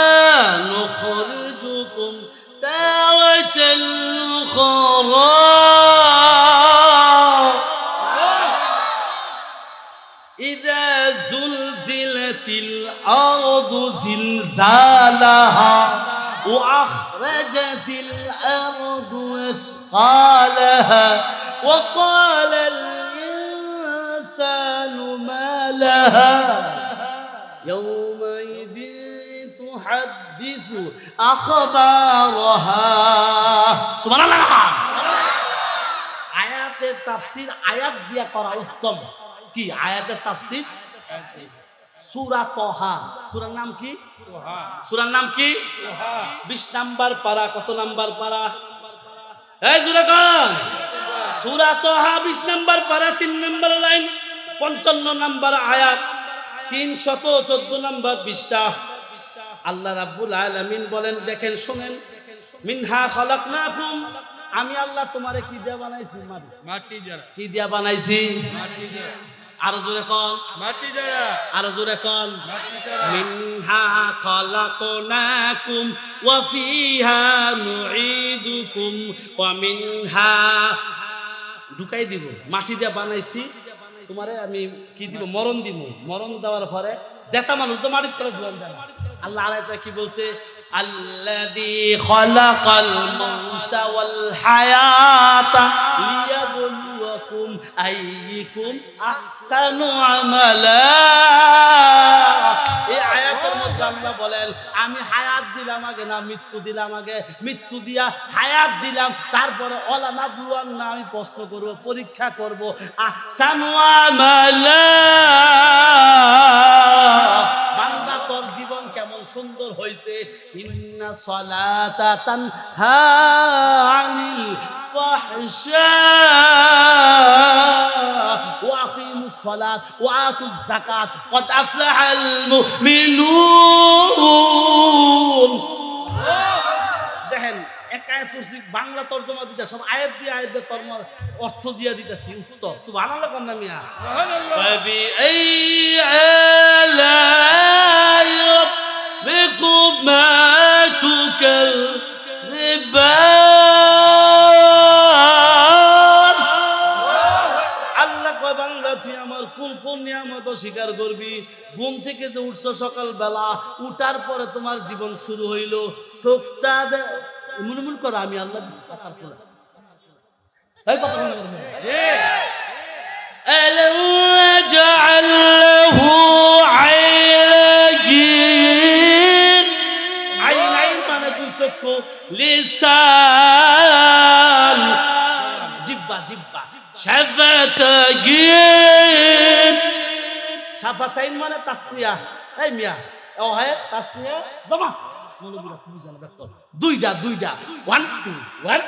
নুখরিজুকুম তারাতান উখরা। ইযা যুলজিলাতিল আরদু জিলজালাহা ওয়া আখরাজাতিল আরদু আসকালাহা ওয়া ক্বালাল ইনসানু মা লাহা ইয়াওমাইযিন তুহাদ্দিসু আখবারাহা। সুবহানাল্লাহ। আয়াতের তাফসীর আয়াত দিয়া করা উত্তম। কি আয়াতের তাফসীর? সূরা তাহা। সূরার নাম কি? সূরার নাম কি? 20 নাম্বার পারা। কত নাম্বার পারা? এই জোরে কোন? সূরা তাহা 20 নম্বর পারা 3 নম্বর লাইন 55 নম্বর আয়াত 314 নম্বর পৃষ্ঠা আল্লাহ রাব্বুল আলামিন বলেন, দেখেন শুনেন, মিনহা খালাকনাকুম, আমি আল্লাহ তোমারে কি দিয়া বানাইছি? মাটি দ্বারা। কি দিয়া বানাইছি? মাটি দ্বারা। আরো জোরে কোন, মাটি দ্বারা। আরো জোরে কোন। মাটি দ্বারা। মিনহা খালাকনাকুম ওয়া ফিহা নুঈদুকুম ওয়া মিনহা, ঢুকাই দিব, মাটি দিয়া বানাইছি তোমারে, আমি কি দিব? মরণ দিব। মরণ দেওয়ার পরে জেতা মানুষ তো মাটির তলে ঢুকান যায় না। আল্লাহ আলাইতা কি বলছে? আল্লাযী খালাকাল মাউতা ওয়াল হায়াতা লিয়াবলুয়াকুম আইয়ুকুম আহসানু আমালা। এই আয়াতের মধ্যে আল্লাহ বলেন, আমি হায়াত দিলাম আগে না মৃত্যু দিলাম আগে? মৃত্যু দিয়া হায়াত দিলাম, তারপরে ওয়ালা নাবলুয়ান না, আমি প্রশ্ন করব, পরীক্ষা করব আহসানু আমালা। বান্দা তোর জীবন কেমন সুন্দর হয়েছে। ইন্না সালাতা তানহা আনিল ফাহশা ওয়া আকিমুস সালাত ওয়া আতুজ যাকাত ক্বাদ আফলাহাল মুমিনুন। দেখেন, এক আয়াত বাংলা তরজমা দিতে, সব আয়াত দিয়ে তরজমা অর্থ দিয়ে দিতেছি, উত্তর সুবহানাল্লাহ কন্যা মিয়া। ফাবি আই আলাই রাব্বিকুমা তুকাযিবান। আল্লাহ কয়, বান্দা তুই আমার কোন কোন নিয়ামত স্বীকার করবি? ঘুম থেকে যে উঠছো সকাল বেলা, উঠার পরে তোমার জীবন শুরু হইলো, চোখটা মুনমুন করো, আমি আল্লাহ দিছি সকাল করে। এই কথা মনে করবে। ألم نجعل له عينين, عينين মানে দুই চক্ষু, লিসান জিহ্বা, জিহ্বা, শাফাতাইন, শাফাতাইন মানে তাসনিয়া। এই মিয়া ও হয় তাসনিয়া জমা মনোবিরা বুঝা না ব্যাকল, দুইটা দুইটা, 1 2 1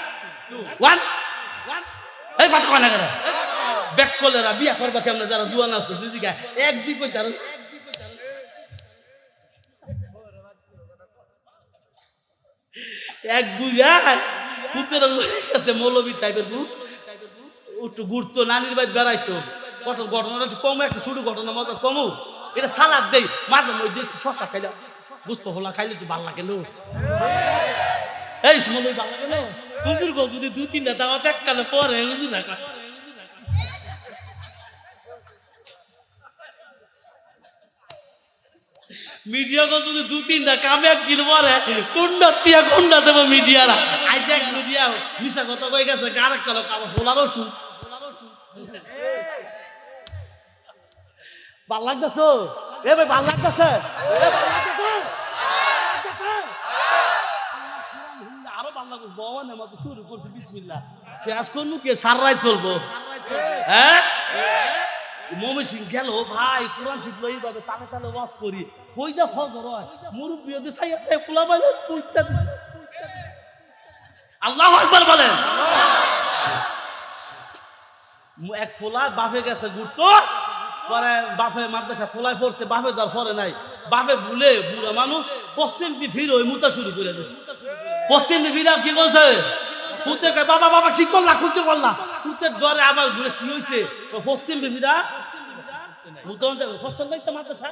1 1। এই কথা কয় না করে ব্যাকলেরা বিয়া করবা কেমনে? যারা জুয়ান আছে বুঝিগা, এক দুই কই তার এক বুইয়া পুতের কাছে মৌলবী টাইপের ভূত, একটু ঘুরতো, নানির বাড়ি বেড়াইতো, ঘটনাটা একটু কম, একটা শুরু ঘটনা মজা কমু, এটা সালাদ দেই মাঝে মধ্যে, শশা খাইলা বুঝতো হলা খাইলে একটু ভাল লাগে। এই মৌলবী ভাল লাগে না? হুজুর গো যদি 2-3টা দাওয়াত এককালে পরে হুজুর রাখা, মিডিয়া গো যদি 2-3টা কামে এক দিল পরে কোনটা পিয়া কোনটা দেব মিডিয়ারা। আজ এক মিডিয়া মিছা কথা কই গেছে, কার কালো কাম হোলারও শু ভাল লাগতেছো? এ ভাই ভাল লাগতেছে? আরো ভাল লাগবে। বহনের মতো শুরু করছি, বিসমিল্লাহ শেষ করবো কে? সারাই চলবো। হ্যাঁ মমি সিং গেল ভাই, কোরআন শিখলো এইভাবে তালে তালে ওয়াজ করি, কই যা ফজর হয় মুরব্বি ওদের সাইয়াতে ফুলা বাইলে কইতা। আল্লাহু আকবার বলেন। এক ফোলা বাফে গেছে ঘুরতো, পরে বাফে মাদ্রাসা ফোলায় পড়ছে, বাফে তার পরে নাই, বাফে ভুলে বুড়া মানুষ পশ্চিম ফির ওই মুতা শুরু করে দিছে। পশ্চিম ফিরা কি করছে? পুতে কয় বাবা বাবা কি করলা, কি করলা? পুতের ডরে আবার ঘুরে কি হয়েছে? পশ্চিম ফিরা মুতন যাবে ফসল নাইতে মাদ্রাসা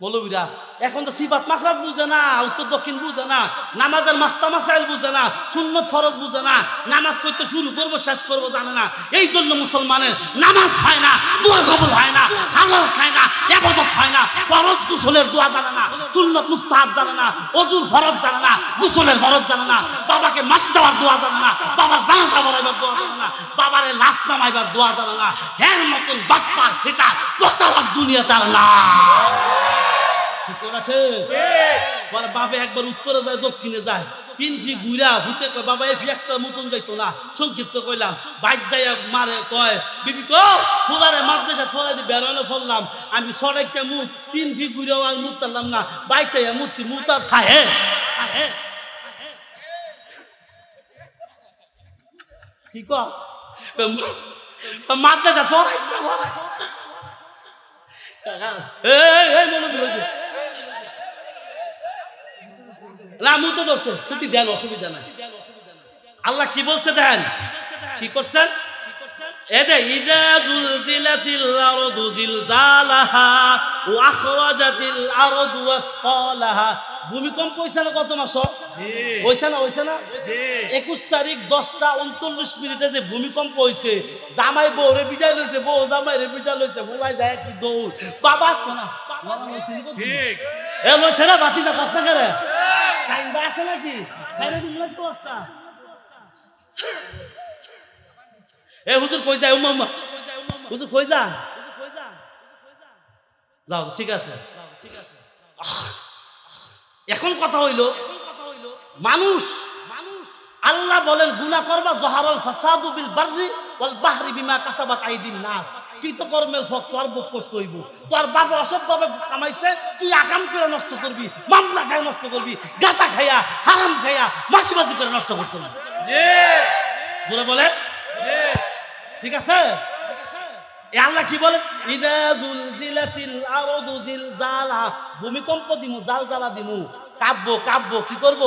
মৌলবীরা এখন তো সিফাত মাখরাত বুঝে না, উত্তর দক্ষিণ বুঝে না, নামাজের মাস্তা মাসাইল বুঝে না, সুন্নত ফরজ বুঝে না, নামাজ করতে শুরু করবো শেষ করবো জানে না। এই জন্য মুসলমানের নামাজ হয় না, দোয়া কবুল হয় না, হালাল খায় না, ইবাদত হয় না, ফরজ গোসলের দোয়া জানে না, সুন্নত মুস্তাহাব জানে না, ওযুর ফরজ জানে না, গোসলের ফরজ জানে না, বাবাকে মাছ দেওয়ার দোয়া জানে না, বাবার জানাজা পড়াইবার দোয়া জানে না, বাবারে লাশ নামাইবার দোয়া জানে না। এর মতন বাটপার সেটা প্রতারক দুনিয়া তার না। বাবা একবার উত্তরে যায় দক্ষিণে যায়, 3 ফি ঘুরা হুতে কয় বাবা এই ফি একটা মতন যাইতো না, সংক্ষিপ্ত কইলাম। বাইক যাইয়া মারে কয় বিবি কো ফুলারে মাদ্রাসা থরে দি বেরোনো ফললাম, আমি সরাইতে মুখ 3 ফি ঘুরাও আর মুখ তারলাম না, বাইকটা মুচ্ছি মুখ আর থাহে। কি কয় মাদ্রাসা পড়াইছে এই মৌলবি হয়েছে না মুতে ধরছে ছুটি দেন অসুবিধা নাই আল্লাহ কি বলছে দেন কি করছেন এদে ইযা যুলজিলাতিল আরদু জিলজালাহা ওয়া আখরাজাতিল আরদু আসকালাহা ভূমিকম্প হইছে না গত মাস হইছে না 21 তারিখ 10:39 যে ভূমিকম্প হইছে জামাই বউরে বিদায় লইছে বউ জামাইরে বিদায় লইছে বলাই যায় একটু দৌড় বাবা আসতো না ঠিক এ লইছে না বাতিটা পাস্তা করে টাইম বা আছে নাকি খাইলে দিন লাগতো পাস্তা এ হুজুর কই যায় উম্মা হুজুর কই যা যাও ঠিক আছে এখন কথা হইল মানুষ আল্লাহ বলেন গুনাহ করবা জহারাল ফাসাদু বিল বাররি ওয়াল বাহরি বিমা কাসাবাত আইদিন নাস কৃতকর্মের ফল তোর ভোগ করতে হইব তোর বাবা অসৎভাবে কামাইছে তুই আকাম করে নষ্ট করবি মামলা খায় নষ্ট করবি গাঁজা খাইয়া হারাম খাইয়া মাছিবাজি করে নষ্ট করতে হইব জোরে বলে ঠিক আছে এ আল্লাহ কি বলে ইদা যুলজিলাতিল আরদু জিলজালা ভূমিকম্প দিমু জালজালা দিমু কাব্য কি করব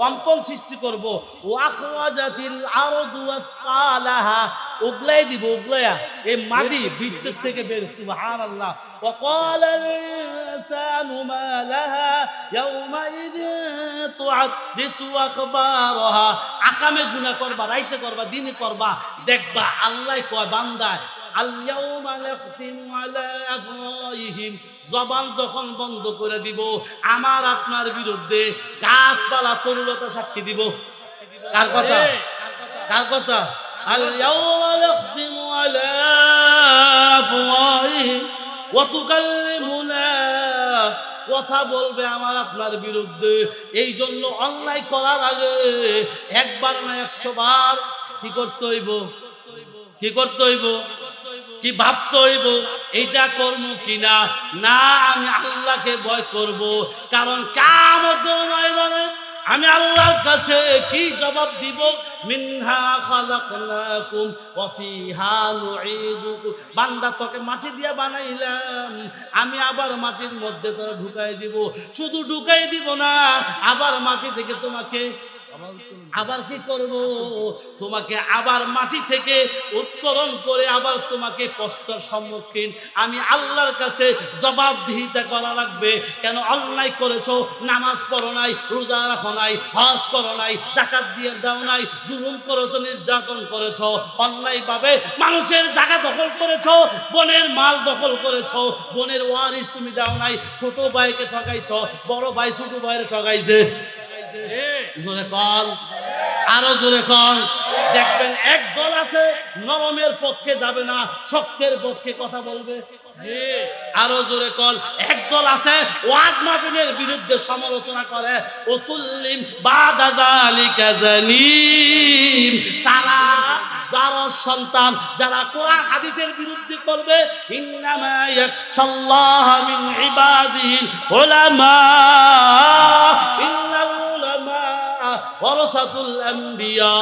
কম্পন সৃষ্টি করব ওয়া আখরাজাতিল আরদু আসকালাহা উগলাই দিব উগলায়া এই মাটি ভিতর থেকে বের সুবহানাল্লাহ ওয়া ক্বালাল ইনসানু মা লাহা ইয়াউমাইযিন তুহাদ্দিসু আখবারাহা আকামে গুনাহ করবা রাইতে করবা দিনে করবা দেখবা আল্লাহ কয় বান্দা আল-ইয়াউমা নাখতিমু আলা আফওয়াহিহিম জবান যখন বন্ধ করে দিব আমার আপনার বিরুদ্ধে গাছপালা তরুলতা সাক্ষী দিব কার কথা আল-ইয়াউমা নাখতিমু আলা আফওয়াহিহিম ওয়া তুকাল্লিমুনা কথা বলবে আমার আপনার বিরুদ্ধে এই জন্য অন্যায় করার আগে একবার না 100 বার কি করতে হইব কি ভাবতে হইব এইটা করব কিনা না আমি আল্লাহকে ভয় করব কারণ কিয়ামতের ময়দানে আমি আল্লাহর কাছে কি জবাব দিব মিনহা খালাকনাকুম ওয়া ফিহা নুঈদুকুম বান্দা তোকে মাটি দিয়ে বানাইলাম আমি আবার মাটির মধ্যে তোরা ঢুকাই দিব শুধু ঢুকাই দিব না আবার মাটি থেকে তোমাকে আবার কি করব তোমাকে আবার মাটি থেকে উত্তোলন করে আবার তোমাকে কষ্টের সম্মুখীন আমি আল্লাহর কাছে জবাবদিহিতা করা লাগবে কেন অন্যায় করেছো নামাজ পড়ো নাই রোজা রাখো নাই হজ করো নাই যাকাত দিয়ে দাও নাই জুলুম করেছো নির্যাতন করেছো অন্যায় ভাবে মানুষের জায়গা দখল করেছো বনের মাল দখল করেছো বনের ওয়ারিশ তুমি দাও নাই ছোট ভাইকে ঠকাইছো বড় ভাই ছোট ভাইয়ের ঠকাইছে জোরে কল আরো জোরে কল দেখবেন এক দল আছে নরমের পক্ষে যাবে না শক্তের পক্ষে কথা বলবে আরো জোরে কল এক দল আছে ওয়াজ মাহফিলের বিরুদ্ধে সমালোচনা করে ওতুল্লিম বাদা যালিকা জালিম তারা যারা সন্তান যারা কোরআন হাদিসের বিরুদ্ধে করবে ইন্নামা ইয়াখশাল্লাহ মিন ইবাদিহিল উলামা ইন্নাল উলামা ওয়ারাসাতুল আম্বিয়া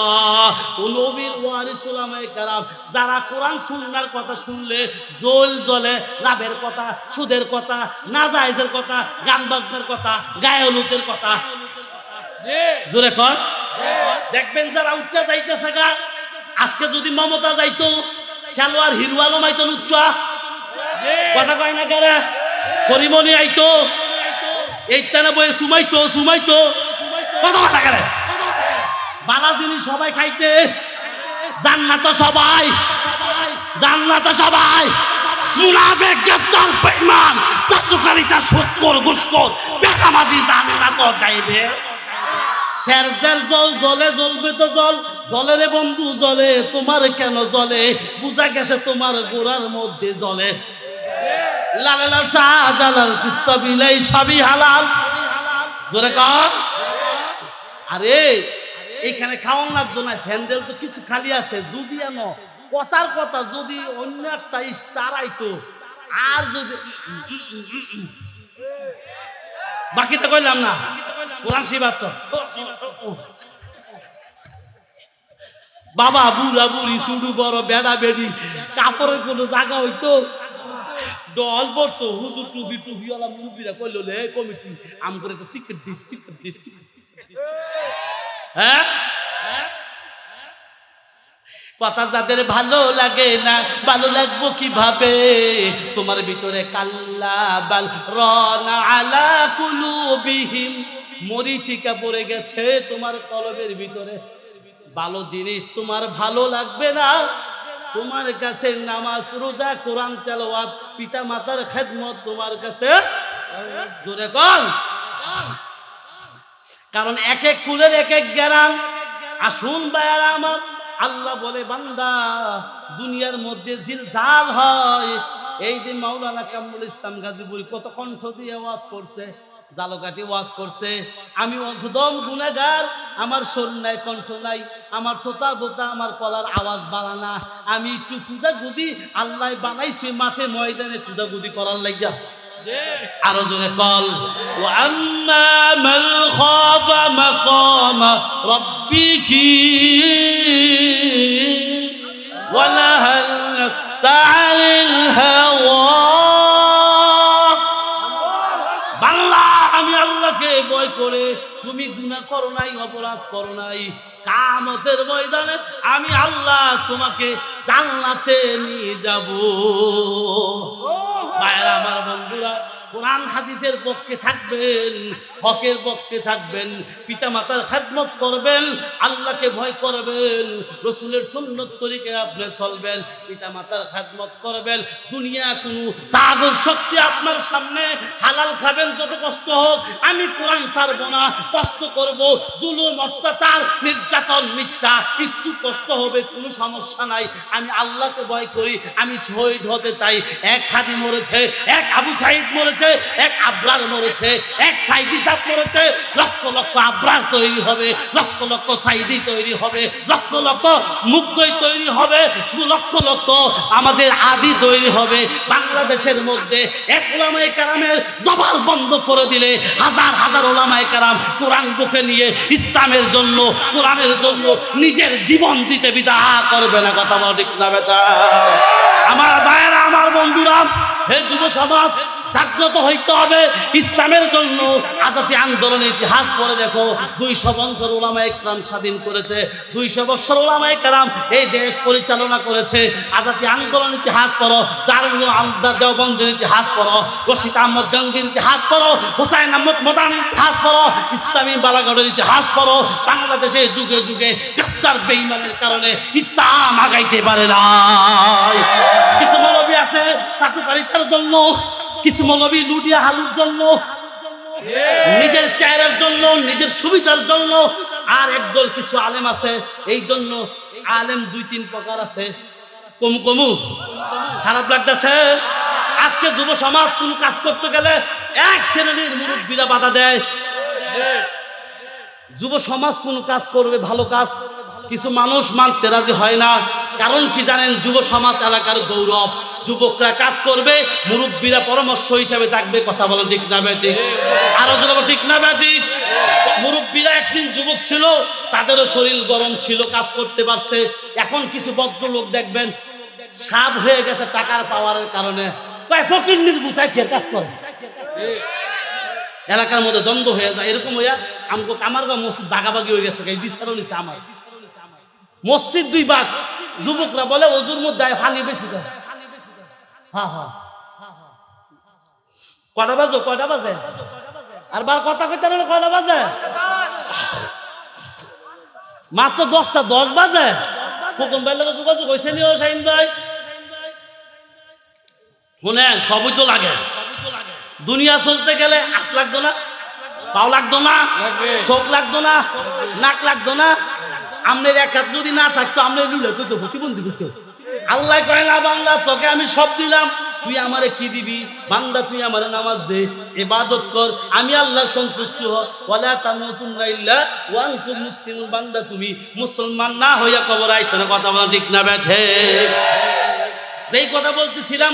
নবীর ওয়ারিস উলামায়ে কেরাম যারা কোরআন সুন্নাহর কথা শুনলে জল জ্বলে লাভের কথা সুদের কথা নাজায়েজের কথা গান বাজনার কথা গায়লুতের কথা জোরে কর দেখবেন যারা উঠতে যাইতেছে গা আজকে যদি মমতা যাইতো খেলোয়াড় হিরো আলম আইতো লুচ্চা কথা কয় না কারে পরিমণি আইতো এইটানা বয়ে সুমাইতো কথা কথা কারে বালা জিনিস সবাই খাইতে জান্নাত সবাই মুনাফিক গদ্দার বেঈমান চাতুকারিতা সুদখোর ঘুষখোর বেকামাজি জান্নাত যাইবে শেরদের জল জলে জ্বলবে তো জলে রে বন্ধু জলে তোমার কেন জলে বুঝা গেছে তোমার গোড়ার মধ্যে জলে লালাল শাহ জালাল কুত্তা বিলাই সবই হালাল জোরে কর আরে এখানে খাওয়ান লাগতো না ফ্যান্ডেল তো কিছু খালি আছে যদি আনো কথার কথা যদি অন্য একটা স্টার আইতো আর যদি বাকিটা কইলাম না কোরআন শিবাত বাবা বুড়া বুড়ি শুরু বড় বেড়া বেড়ি কাপড়ের কোনো জায়গা হইতো ডল পড়তো হুজুর টুপি টুপিওয়ালা মুরব্বীরা কইল লে কমিটি আম করে তো টিকিট দিস হ্যাঁ কথা যাদের ভালো লাগে না ভালো লাগবো কিভাবে তোমার ভিতরে কাল্লা বাল রানা আলা কুলুবিহিম মরিচিকা পড়ে গেছে তোমার কলবের ভিতরে ভালো জিনিস তোমার ভালো লাগবে না তোমার কাছে নামাজ রোজা কোরআন তেলাওয়াত পিতা মাতার খেদমত তোমার কাছে জোরে কর কারণ এক এক ফুলের এক এক জ্ঞান আসুন বায়ারা আমার আল্লাহ বলে বান্দা দুনিয়ার মধ্যে জিলজাল হয় এই যে মাওলানা কামরুল ইসলাম গাজীপুরি কত কণ্ঠ দিয়ে ওয়াজ করছে জালকাটি ওয়াজ করছে আমি একদম গুনাহগার আমার সুর নাই কণ্ঠ নাই আমার থোতা বোতা আমার কলার আওয়াজ বাড়ানা আমি একটু কুদাগুদি আল্লাহ বানাইছি মাঠে ময়দানে কুদাগুদি করার লাগিয়া আরো জোরে কল ওয়া আম্মা মান খাফা মাকামা রাব্বিহি ওয়া নাহাল নাফসা আনিল হাওয়া বাংলা আমি আল্লাহকে ভয় করে তুমি গুনাহ করো নাই অপরাধ করো নাই কিয়ামতের ময়দানে আমি আল্লাহ তোমাকে জান্নাতে নিয়ে যাব ভাইরা আমার বন্ধুরা কোরআন হাদিসের পক্ষে থাকবেন হকের পক্ষে থাকবেন পিতামাতার খেদমত করবেন আল্লাহকে ভয় করবেন রাসূলের সুন্নত তরিকায় আপনি চলবেন পিতামাতার খেদমত করবেন দুনিয়া কোনো তাগত শক্তি আপনার সামনে হালাল খাবেন যত কষ্ট হোক আমি কোরআন ছাড়ব না কষ্ট করব জুলুম অত্যাচার নির্যাতন মিথ্যা একটু কষ্ট হবে কোনো সমস্যা নাই আমি আল্লাহকে ভয় করি আমি শহীদ হতে চাই এক খাদি মরেছে এক আবু সাঈদ মরেছে এক আবরার মরেছে এক সাইদি সাহেব মরেছে লক্ষ লক্ষ আবরার তৈরি হবে লক্ষ লক্ষ সাইদি তৈরি হবে লক্ষ লক্ষ মুগ্ধই তৈরি হবে লক্ষ লক্ষ আমাদের আদি তৈরি হবে বাংলাদেশের মধ্যে এক ওলামায়ে কেরামের জবান বন্ধ করে দিলে হাজার হাজার ওলামায়ে কেরাম কোরআন বুকে নিয়ে ইসলামের জন্য কোরআনের জন্য নিজের জীবন দিতে বিদা করবে না কথা বলা ঠিক না বেটা আমার ভাইয়েরা আমার বন্ধুরা হে যুব সমাজ জাগ্রত হইতে হবে ইসলামের জন্য আজাদী আন্দোলনের ইতিহাস পড়ে দেখো 200 বছর ওলামায়ে কেরাম স্বাধীন করেছে 200 বছর ওলামায়ে কেরাম এই দেশ পরিচালনা করেছে আজাদী আন্দোলনের ইতিহাস পড়ো দারুল দেওবন্দের ইতিহাস পড়ো রশিদ আহমদ গঙ্গির ইতিহাস পড়ো হুসাইন আহমদ মদানির ইতিহাস পড়ো ইসলামী বালাগড়ের ইতিহাস পড়ো বাংলাদেশে যুগে যুগে গাদ্দার বেঈমানের কারণে ইসলাম আগাইতে পারে না কিছু মৌলবী আছে চাটুকারিতার জন্য কিছু মৌলবী লুডিয়া হালুর জন্য নিজের চেহারার জন্য নিজের সুবিধার জন্য আর একদল কিছু আলেম আছে এই জন্য আলেম 2-3 প্রকার আছে কমু কমু খারাপ লাগতেছে আজকে যুব সমাজ কোন কাজ করতে গেলে এক শ্রেণীর মুরব্বীরা বাধা দেয় যুব সমাজ কোন কাজ করবে ভালো কাজ কিছু মানুষ মানতে রাজি হয় না কারণ কি জানেন যুব সমাজ এলাকার গৌরব যুবকরা কাজ করবে মুরব্বীরা পরামর্শ হিসাবে থাকবে কথা বলেন ঠিক না বেটি আরো জোরে ঠিক না বেটি মুরব্বীরা একদিন যুবক ছিল তাদেরও শরীর গরম ছিল কাজ করতে পারছে এখন কিছু ভদ্রলোক দেখবেন সাব হয়ে গেছে টাকার পাওয়ারের কারণে ফকির নির্বুতায় কে কাজ করে এলাকার মধ্যে দ্বন্দ্ব হয়ে যায় এরকম হইয়া আমাকে আমার গা মসজিদ বাগাবাগি হয়ে গেছে বিচারও নিছে আমার মসজিদ 2 ভাগ যুবকরা বলে ওজুর মধ্যে পানি বেশি দেয় হ্যাঁ হ্যাঁ কটা বাজে আর বার কথা কইতে হলে কটা বাজে মাত্র 10টা 10 বাজে কোন ভাই লোক যোগাযোগ হয়েছে নি ও শাহিন ভাই শুনেন সবই তো লাগে দুনিয়া চলতে গেলে হাত লাগতো না পাও লাগতো না চোখ লাগতো না নাক লাগতো না আমনের এক হাত যদি না থাকতো আমনের লুলে কইতো প্রতিবন্ধী করতো আল্লাহ কয় না বান্দা তোকে আমি সব দিলাম তুই আমারে কি দিবি বান্দা তুই আমারে নামাজ দে ইবাদত কর আমি আল্লাহর সন্তুষ্ট হ ওয়ালা তামুতুন্না ইল্লা ওয়া আনতুম মুসলিমুন বান্দা তুমি মুসলমান না হইয়া কবর আইছো না কথা বলা ঠিক না বেঠে যেই কথা বলতেছিলাম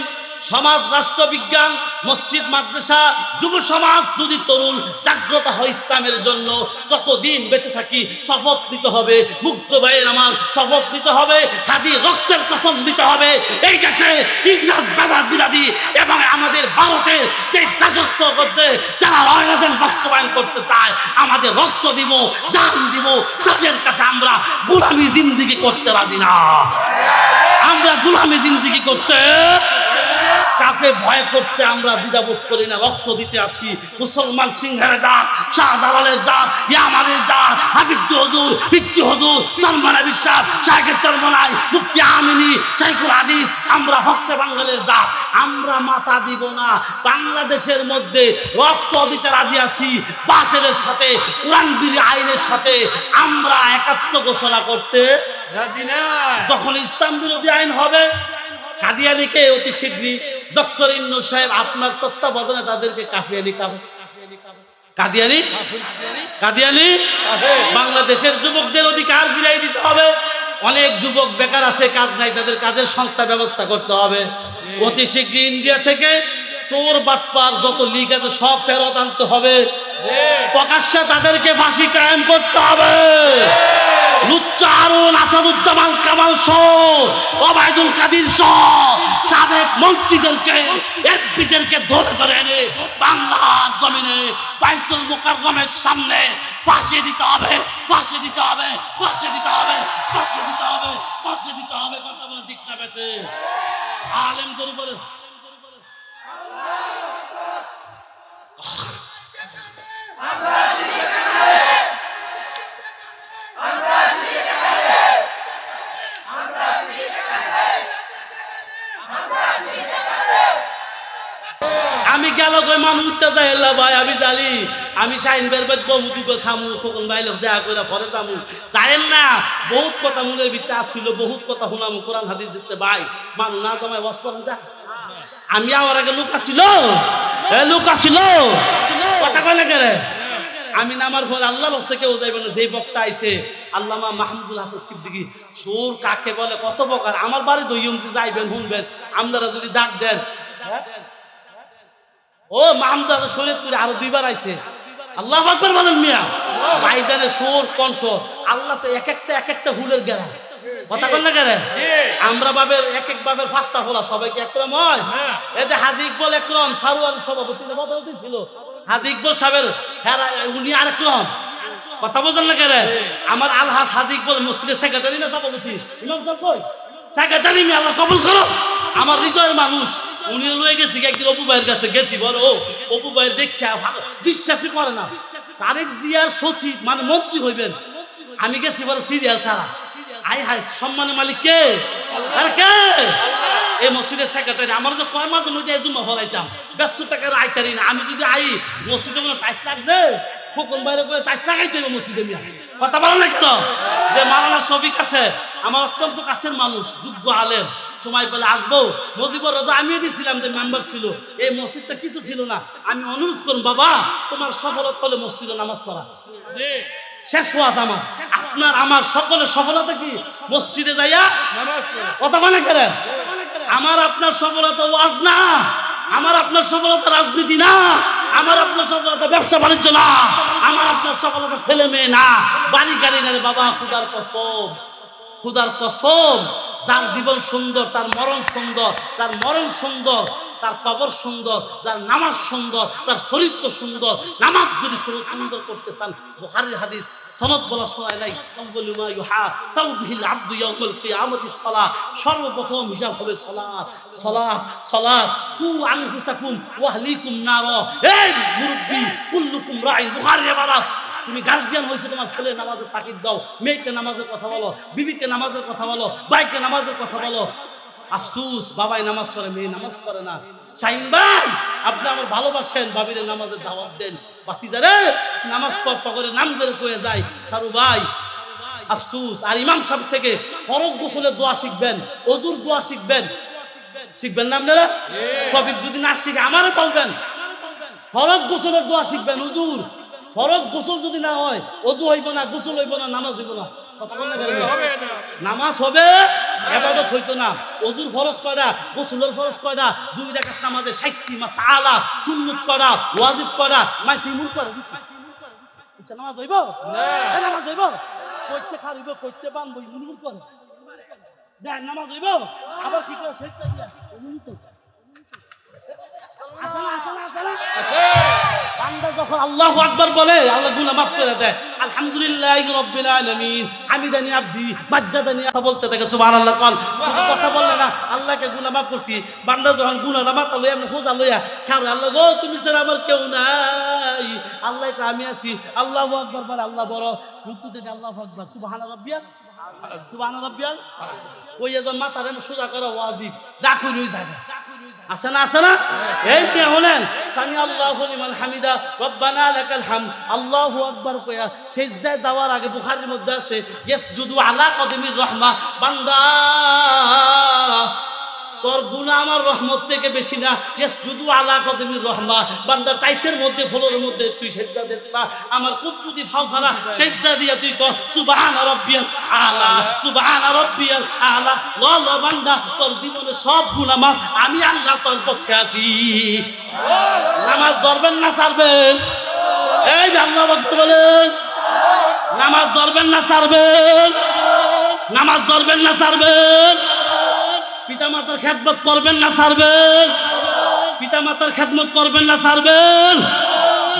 সমাজ রাষ্ট্রবিজ্ঞান, মসজিদ মাদ্রাসা, যুব সমাজ যদি তরুণ জাগ্রত হয় ইসলামের জন্য, যতদিন বেঁচে থাকি শপথ নিতে হবে, মুগ্ধ ভাইয়ের আমার শপথ নিতে হবে, হাদির রক্তের কসম নিতে হবে, এই দেশে ইংরেজ বিরোধী এবং আমাদের ভারতের যে দাসত্ব করতে যারা রয়্যাল বাস্তবায়ন করতে চায়, আমাদের রক্ত দিব, জান দিব, তাদের কাছে আমরা গোলামি জিন্দেগি করতে রাজি না। আমরা গোলামি জিন্দেগি করতে, কাকে ভয় করতে আমরা দ্বিধাবোধ করি না, রক্ত দিতে আছি। মুসলমান সিংহের জাত, শাহজালালের জাত, ইয়ামানের জাত, হাফিজ হুজুর, পিচ্চি হুজুর, চরমনাই বিশ্বাস, শাইখের চরমনাই, মুফতি আমিনী, শাইখুল হাদিস, আমরা ভক্ত বাঙালির জাত। আমরা মাথা দিব না। বাংলাদেশের মধ্যে রক্ত দিতে রাজি আছি বাতিলের সাথে, কোরআন বিরোধী আইনের সাথে আমরা একাত্ম ঘোষণা করতে রাজি না। যখন ইসলাম বিরোধী আইন হবে, কাদিয়ানিকে অতি শীঘ্রই ডক্টর ইন্নুস সাহেব আপনার তত্ত্বাবধানে তাদেরকে কাদিয়ানি বাংলাদেশের যুবকদের অধিকার ফিরাই দিতে হবে। অনেক যুবক বেকার আছে, কাজ নাই, তাদের কাজের সংস্থা ব্যবস্থা করতে হবে। অতি শীঘ্রই ইন্ডিয়া থেকে চোর বাটপার যত লীগ আছে সব ফেরত আনতে হবে। প্রকাশ্যে তাদেরকে ফাঁসি কায়েম করতে হবে। লুচ্চা হারুন, আসাদুজ্জামান কামাল সহ, ওবায়দুল কাদের সহ সাবেক মন্ত্রীদেরকে, এমপিদেরকে ধরে ধরে এনে বাংলার জমিনে বাইতুল মুকাররমের সামনে ফাঁসি দিতে হবে, ফাঁসি দিতে হবে, ফাঁসি দিতে হবে, ফাঁসি দিতে হবে, ফাঁসি দিতে হবে। কথা বলে ঠিক না বেঁচে আলেমদের উপরে আমি গেল কই মানুষ উঠতে যাই আল্লাহ ভাই, আমি জানি আমি শাহিন বের বাদ বমুদি করে খামু, কখন বাইলে দেখা করে পরে যামু, যাইেন না। বহুত কথা মনের ভিতরে আসছিল, বহুত কথা শোনামু, কোরআন হাদিস জিততে ভাই মানুষ না জমায় বস করেন যা। আমি আমার আগে লোক আসছিল, লোক আসছিল, কথা কয় না কেরে। আমি নামার পর আল্লাহর হস্তে কেউ যাইবে না। যেই বক্তা আইছে আল্লামা মাহমুদুল হাসান সিদ্দিকী, সুর কাকে বলে কত প্রকার, আমার বাড়ি দইয়মতে যাইবেন শুনবেন। আপনারা যদি ডাক দেন, ও মাহমুদ হাসান শরীয়তপুরে আরো 2 বার আইছে। আল্লাহু আকবার বলেন মিয়া। ভাইজানের সুর কণ্ঠ, আল্লাহ তো এক একটা ফুলের গেরা, কথা বল না কেন। আমরা বাবের এক বাবের 5টা ফোলা, সবাইকে একরকম হয়। এতে হাজী ইকবাল একরকম, সারওয়াল সভাপতি ছিল, হাজী ইকবাল সাহেবের উনি আরেক রকম, কথা বলেন না কেন। আমার আলহাজ হাজী ইকবাল মসজিদের সেক্রেটারি না সভাপতি, ইমাম সাহেব কই সেক্রেটারি, মি আল্লাহ কবুল করো। আমার হৃদয়ের মানুষ, উনি লয়ে গেছি একদিন অপু ভাইয়ের কাছে গেছি, বড় অপু ভাইয়ের দেখে বিশ্বাসই করে না, তারেক জিয়ার সচিব মানে মন্ত্রী হইবেন। আমি গেছি বড় সিরিয়াল ছাড়া, আই হাই সম্মানের মালিক কে? আরে কে? এই মসজিদের সেক্রেটারি। আমার তো কয় মাঝে মধ্যে জুম্মা ফলাইতাম, ব্যস্ত টাকার আইতারি না। আমি যদি আই মসজিদে কোনো টাইস লাগছে, খোকন বাইরে করে টাইস লাগাইতে হবে মসজিদে। মিয়া কথা বলো না কেন? যে মাওলানা শফিক আছে, আমার অত্যন্ত কাছের মানুষ, যোগ্য আলেম, সময় পেলে আসবো। মজিবর রাজা আমিও দিয়েছিলাম, যে মেম্বার ছিল, এই মসজিদটা কিছু ছিল না। আমি অনুরোধ করুন, বাবা তোমার সফলতা হলে মসজিদে নামাজ পড়া শেষ ওয়াজ। আমার আপনার আমার সকলের সফলতা কি? মসজিদে যাইয়া কথা বলে করেন। আমার আপনার সফলতা ওয়াজ না, আমার আপনার সফলতা রাজনীতি না, আমার আপনার সফলতা ব্যবসা বাণিজ্য না, আমার আপনার সফলতা ছেলে মেয়ে না, বাড়ি গাড়ি না রে বাবা। খুদার কসম, খুদার কসম, যার জীবন সুন্দর তার মরণ সুন্দর, যার মরণ সুন্দর তার কবর সুন্দর, যার নামাজ সুন্দর তার চরিত্র সুন্দর। নামাজ যদি সুন্দর করতে চান, বুখারীর হাদিস সনদ বলা শোনায় নাই, আউয়ালুমা ইউহাসাবু বিহিল আবদু ইয়াউমাল কিয়ামাতিস সালাত। সর্বপ্রথম হিসাব হবে সালাত, সালাত, সালাত। কু আনফুসাকুম ওয়া আহলিকুম নার। এই মুরব্বি কুল্লুকুম রাইন, বুখারীর ইবারত। তুমি গার্জিয়ান হয়েছে, তোমার ছেলে নামাজের তাকিদ দাও, মেয়েকে নামাজের কথা বলো, বিবিকে নামাজের কথা বলো, ভাইকে নামাজের কথা বলো। আফসুস, বাবাই নামাজ পড়ে, মেয়ে নামাজ পড়ে না। শাহিন ভাই, আপনি আমার ভালোবাসেন, বাবিরে নামাজের দাওয়াত দেন। বাতিজারে নামাজ পড়া করে নাম ধরে কয়ে যায়। সারু ভাই আফসুস। আর ইমাম সাহেব থেকে ফরজ গোসলের দোয়া শিখবেন, ওযুর দোয়া শিখবেন, শিখবেন না আপনারা? সবিক যদি না শিখে আমারে বলবেন। ফরজ গোসলের দোয়া শিখবেন, ওযুর ফরজ গোসল যদি না হয়, ওযু হইব না, গোসল হইব না, নামাজ হইব না। নামাজ হবে ইবাদত হইতো না। ওযুর ফরজ কয়টা, গোসলের ফরজ কয়টা, 2 রাকাত নামাজে 60টি মাসআলা, সুন্নাত কয়টা, ওয়াজিব কয়টা, মাইসিমুল করে। এটা নামাজ হইব না, নামাজ হইব কইতে খারিব, কইতে বানবো, মুনুল করে দেখ নামাজ হইব। আবার কি করে সেজদা দিয়া মুনুল করে। বান্দা যখন আল্লাহু আকবার বলে আল্লাহ গুনাহ মাফ করে দেয়। আলহামদুলিল্লাহি রাব্বিল আলামিন, হামিদানি আব্দি, মাজ্জাদানি, কথা বলতে থাকে সুবহানাল্লাহ। কল শুধু কথা বললে না, আল্লাহকে গুনাহ মাফ করছি। বান্দা যখন গুনাহটা মাথা লইয়া এমন খোঁজা লইয়া খার, আল্লাহ গো তুমি ছাড়া আমার কেউ নাই, আল্লাহকে আমি আছি। আল্লাহু আকবার বলে আল্লাহ বড়, রুকু থেকে আল্লাহু আকবার, সুবহান রাব্বিয়াল, সুবহান রাব্বিয়াল। ওই যখন মাথাটা এমন সোজা করা ওয়াজিব, রাখুন ওই জায়গা আছে না, আছে না? এই কি হলেন সামি আল্লাহু লিমান হামিদা রব্বানা লাকাল হামদ, আল্লাহু আকবার কইয়া সিজদায় যাওয়ার আগে বুখারীর মধ্যে আছে ইয়াসজুদু আলা কদমির রাহমা, বান্দা তোর গুনাহ আমার রহমত থেকে বেশি না। ইয়াসজুদু আলা কদমির রাহমা, বান্দা টাইসের মধ্যে ফ্লোরের মধ্যে তুই সিজদা দিস না, আমার কুতুদি ফাওখানা সিজদা দিয়া তুই কর সুবহানা রাব্বিয়াল আলা, সুবহানা রাব্বিয়াল আলা। ল বান্দা তোর জীবনে সব গুনাহ মাফ, আমি আল্লাহ তোর পক্ষে আছি। নামাজ ধরবেন না ছাড়বেন? এই যে আল্লাহু আকবার বলেন। নামাজ ধরবেন না ছাড়বেন? নামাজ ধরবেন না ছাড়বেন? পিতামাতার খেদমত করবেন না ছাড়বেন? পিতামাতার খেদমত করবেন না ছাড়বেন?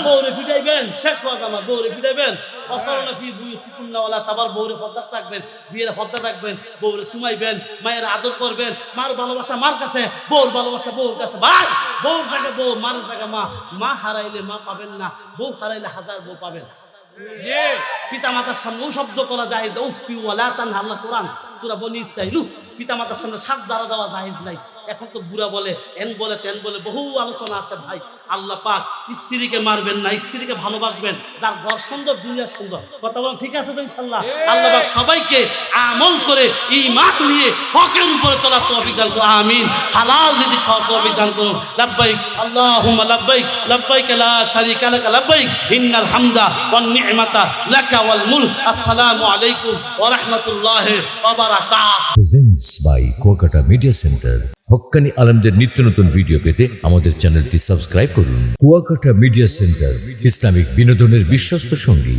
বউরে পিটাইবেন, শেষ ওয়াজ আমার, বউরে পিটাইবেন। অতরনা ফি বুয়ুতিকুন্না ওয়ালা তাবার, বউরে পর্দা রাখবেন, জিয়ারে পর্দা রাখবেন, বউরে সুমাইবেন, মায়ের আদর করবেন। মার ভালোবাসা মার কাছে, বউর ভালোবাসা বউর কাছে। ভাই বউর জায়গা বউ, মারের জায়গা মা। মা হারাইলে মা পাবেন না, বউ হারাইলে হাজার বউ পাবেন। পিতা মাতার সামনে শব্দ করা জায়েজ, উফি ওয়ালা তানহা, আল্লাহ কোরআন সূরা বনী ইসরাঈল। পিতা মাতার সামনে সাত দ্বারা দেওয়া জায়েজ নাই। এখন তো বুড়া বলে, এন বলে, তেন বলে, বহু আলোচনা আছে ভাই। আল্লাহ পাক স্ত্রীকে মারবেন না, স্ত্রীকে ভালোবাসবেন। যার ঘর সুন্দর, দুনিয়া সুন্দর। কথা বলেন ঠিক আছে তো ইনশাআল্লাহ? আল্লাহ পাক সবাইকে আমল করে ঈমান নিয়ে হকের উপরে চলার তৌফিক দান করুন, আমিন। হালাল রিজিক খাওয়ার তৌফিক দান করুন। লাব্বাইক আল্লাহুম্মা লাব্বাইক, লাব্বাইক লা শারীকা লাক লাব্বাইক, ইন্নাল হামদা ওয়ান নি'মাতা লাকা ওয়াল মুলক। আসসালামু আলাইকুম ওয়া রাহমাতুল্লাহি ওয়া বারাকাতুহু। Presents by Kuakata media centre. হক্কানি আলেমদের নিত্য নতুন ভিডিও পেতে আমাদের চ্যানেলটি সাবস্ক্রাইব করুন। কুয়াকাটা মিডিয়া সেন্টার, ইসলামিক বিনোদনের বিশ্বস্ত সঙ্গী।